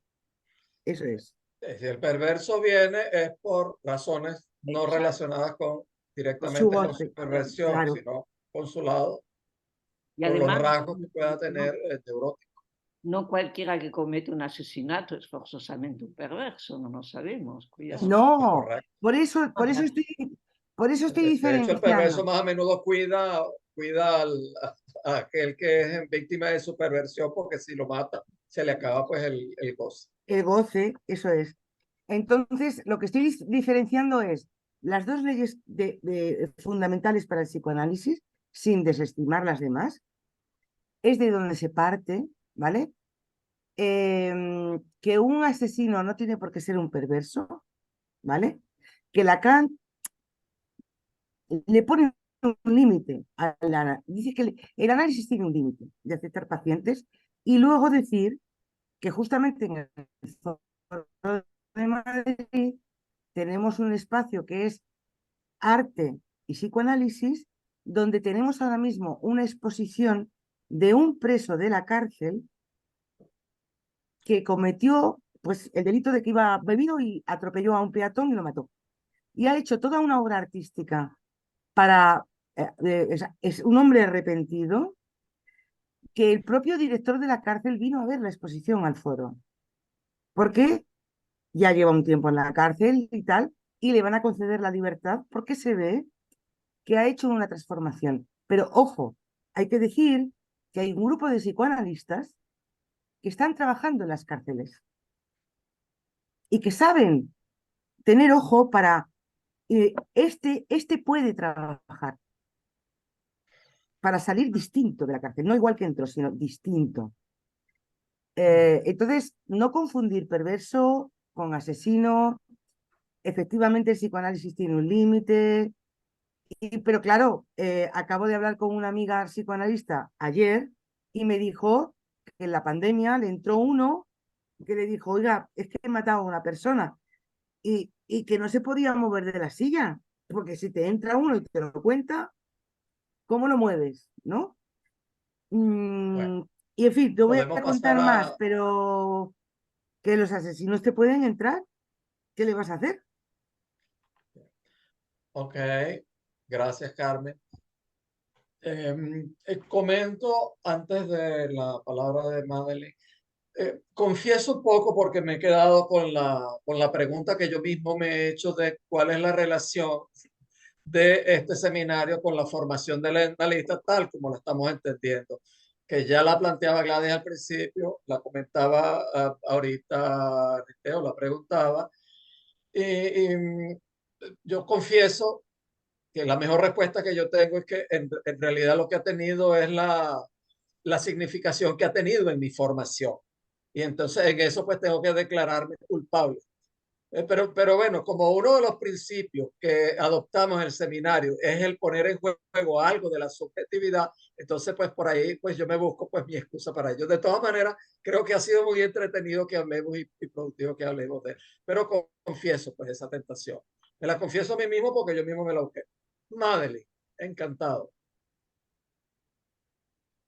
S2: eso es.
S1: Si el perverso viene es por razones no relacionadas directamente con su perversión,
S2: claro.
S1: sino con su lado,
S10: Y
S1: con los
S10: además,
S1: rasgos que pueda tener neurótico.
S10: no cualquiera que comete un asesinato es forzosamente un perverso, no lo sabemos. Cuidado.
S2: No, por eso estoy
S1: De hecho, el perverso
S2: diferenciando.
S1: más a menudo cuida a aquel que es víctima de su perversión, porque si lo mata, se le acaba pues el goce.
S2: El goce, eso es. Entonces, lo que estoy diferenciando es las dos leyes fundamentales para el psicoanálisis, sin desestimar las demás, es de donde se parte, ¿vale? Que un asesino no tiene por qué ser un perverso, ¿vale? Que Lacan le pone un límite. Dice que el análisis tiene un límite de aceptar pacientes y luego decir que justamente en el Foro de Madrid tenemos un espacio que es arte y psicoanálisis, donde tenemos ahora mismo una exposición de un preso de la cárcel que cometió pues, el delito de que iba bebido y atropelló a un peatón y lo mató. Y ha hecho toda una obra artística para... es un hombre arrepentido que el propio director de la cárcel vino a ver la exposición al foro. ¿Por qué? Ya lleva un tiempo en la cárcel y tal, y le van a conceder la libertad porque se ve que ha hecho una transformación. Pero ojo, hay que decir que hay un grupo de psicoanalistas que están trabajando en las cárceles y que saben tener ojo para este puede trabajar para salir distinto de la cárcel, no igual que entró, sino distinto. Entonces, no confundir perverso con asesino. Efectivamente, el psicoanálisis tiene un límite, pero claro, acabo de hablar con una amiga psicoanalista ayer y me dijo que en la pandemia le entró uno que le dijo, oiga, es que he matado a una persona y que no se podía mover de la silla, porque si te entra uno y te lo cuenta, ¿cómo lo mueves? ¿No?
S1: Bueno,
S2: y en fin, te voy a
S1: podemos pasar
S2: contar más, pero que los asesinos te pueden entrar, ¿qué le vas a hacer?
S1: Ok, gracias, Carmen. Comento antes de la palabra de Madeline. Confieso un poco porque me he quedado con la pregunta que yo mismo me he hecho de cuál es la relación de este seminario con la formación del analista tal como la estamos entendiendo, que ya la planteaba Gladys al principio, la comentaba ahorita Riteo, la preguntaba, y yo confieso que la mejor respuesta que yo tengo es que en realidad lo que ha tenido es la significación que ha tenido en mi formación. Y entonces en eso pues tengo que declararme culpable. Pero bueno, como uno de los principios que adoptamos en el seminario es el poner en juego algo de la subjetividad, entonces pues por ahí pues yo me busco pues mi excusa para ello. De todas maneras, creo que ha sido muy entretenido que hablemos y productivo que hablemos de él. Pero confieso pues esa tentación. Me la confieso a mí mismo porque yo mismo me la busqué. Madeline, encantado.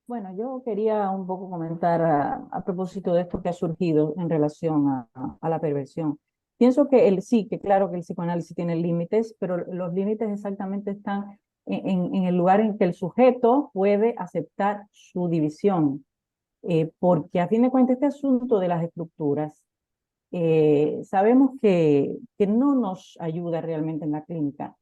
S8: Bueno, yo quería un poco comentar a propósito de esto que ha surgido en relación a la perversión. Pienso que sí, que claro que el psicoanálisis tiene límites, pero los límites exactamente están en el lugar en que el sujeto puede aceptar su división, porque a fin de cuentas este asunto de las estructuras sabemos que no nos ayuda realmente en la clínica,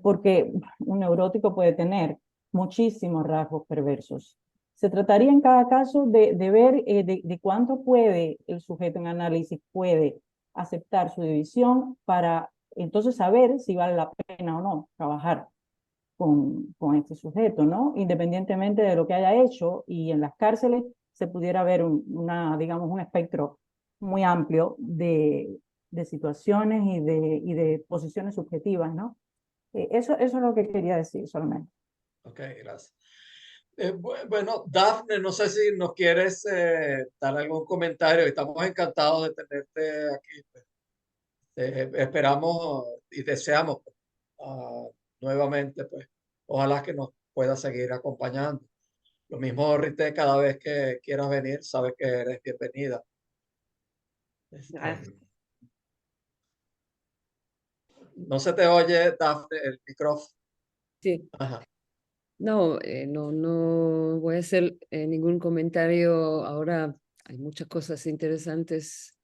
S8: porque un neurótico puede tener muchísimos rasgos perversos. Se trataría en cada caso de ver de cuánto puede el sujeto en análisis puede aceptar su división para entonces saber si vale la pena o no trabajar con este sujeto, ¿no? Independientemente de lo que haya hecho, y en las cárceles se pudiera ver digamos, un espectro muy amplio de situaciones y de posiciones subjetivas, ¿no? Eso es lo que quería decir solamente.
S1: Ok, gracias. Bueno, Dafne, no sé si nos quieres dar algún comentario. Estamos encantados de tenerte aquí. Esperamos y deseamos nuevamente, pues, ojalá que nos pueda seguir acompañando. Lo mismo, Rite, cada vez que quieras venir, sabes que eres bienvenida.
S10: Gracias.
S1: No se te oye, Dafne, el micrófono.
S14: Sí.
S1: Ajá.
S14: No, no voy a hacer ningún comentario ahora. Hay muchas cosas interesantes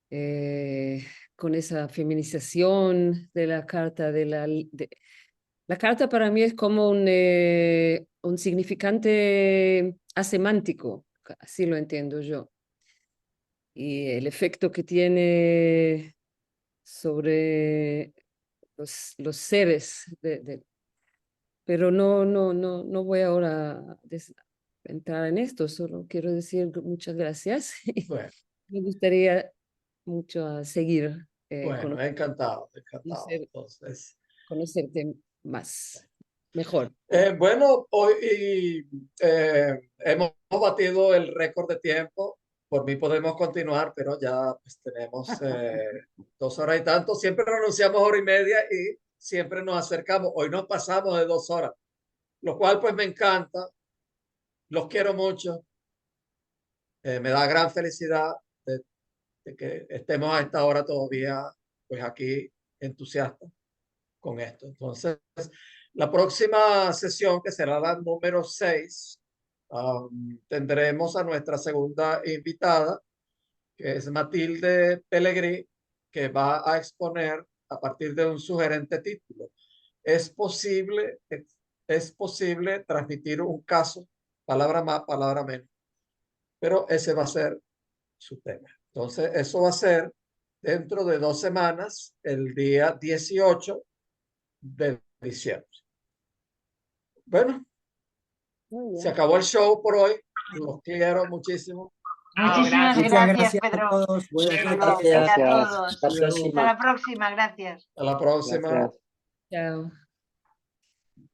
S14: con esa feminización de la carta. La carta para mí es como un significante asemántico, así lo entiendo yo. Y el efecto que tiene sobre los seres pero no voy ahora a entrar en esto, solo quiero decir muchas gracias.
S1: Bueno.
S14: Me gustaría mucho seguir
S1: Bueno, encantado. Entonces,
S14: conocerte más, mejor.
S1: Bueno, hoy hemos batido el récord de tiempo. Por mí podemos continuar, pero ya pues, tenemos 2 horas y tanto. Siempre anunciamos 1 hora y media y siempre nos acercamos. Hoy nos pasamos de 2 horas, lo cual pues me encanta. Los quiero mucho. Me da gran felicidad de que estemos a esta hora todavía pues aquí entusiastas con esto. Entonces, la próxima sesión, que será la número 6, tendremos a nuestra segunda invitada, que es Matilde Pellegrí, que va a exponer a partir de un sugerente título. Es posible transmitir un caso, palabra más, palabra menos, pero ese va a ser su tema. Entonces, eso va a ser dentro de 2 semanas, el día 18 de diciembre. Bueno, se acabó el show por hoy. Los quiero muchísimo.
S11: Muchísimas gracias, Pedro.
S13: A todos. Buenas noches.
S11: A
S13: Gracias.
S11: todos.
S13: Hasta la próxima.
S11: Hasta la próxima, gracias.
S1: Hasta la próxima.
S14: Chao.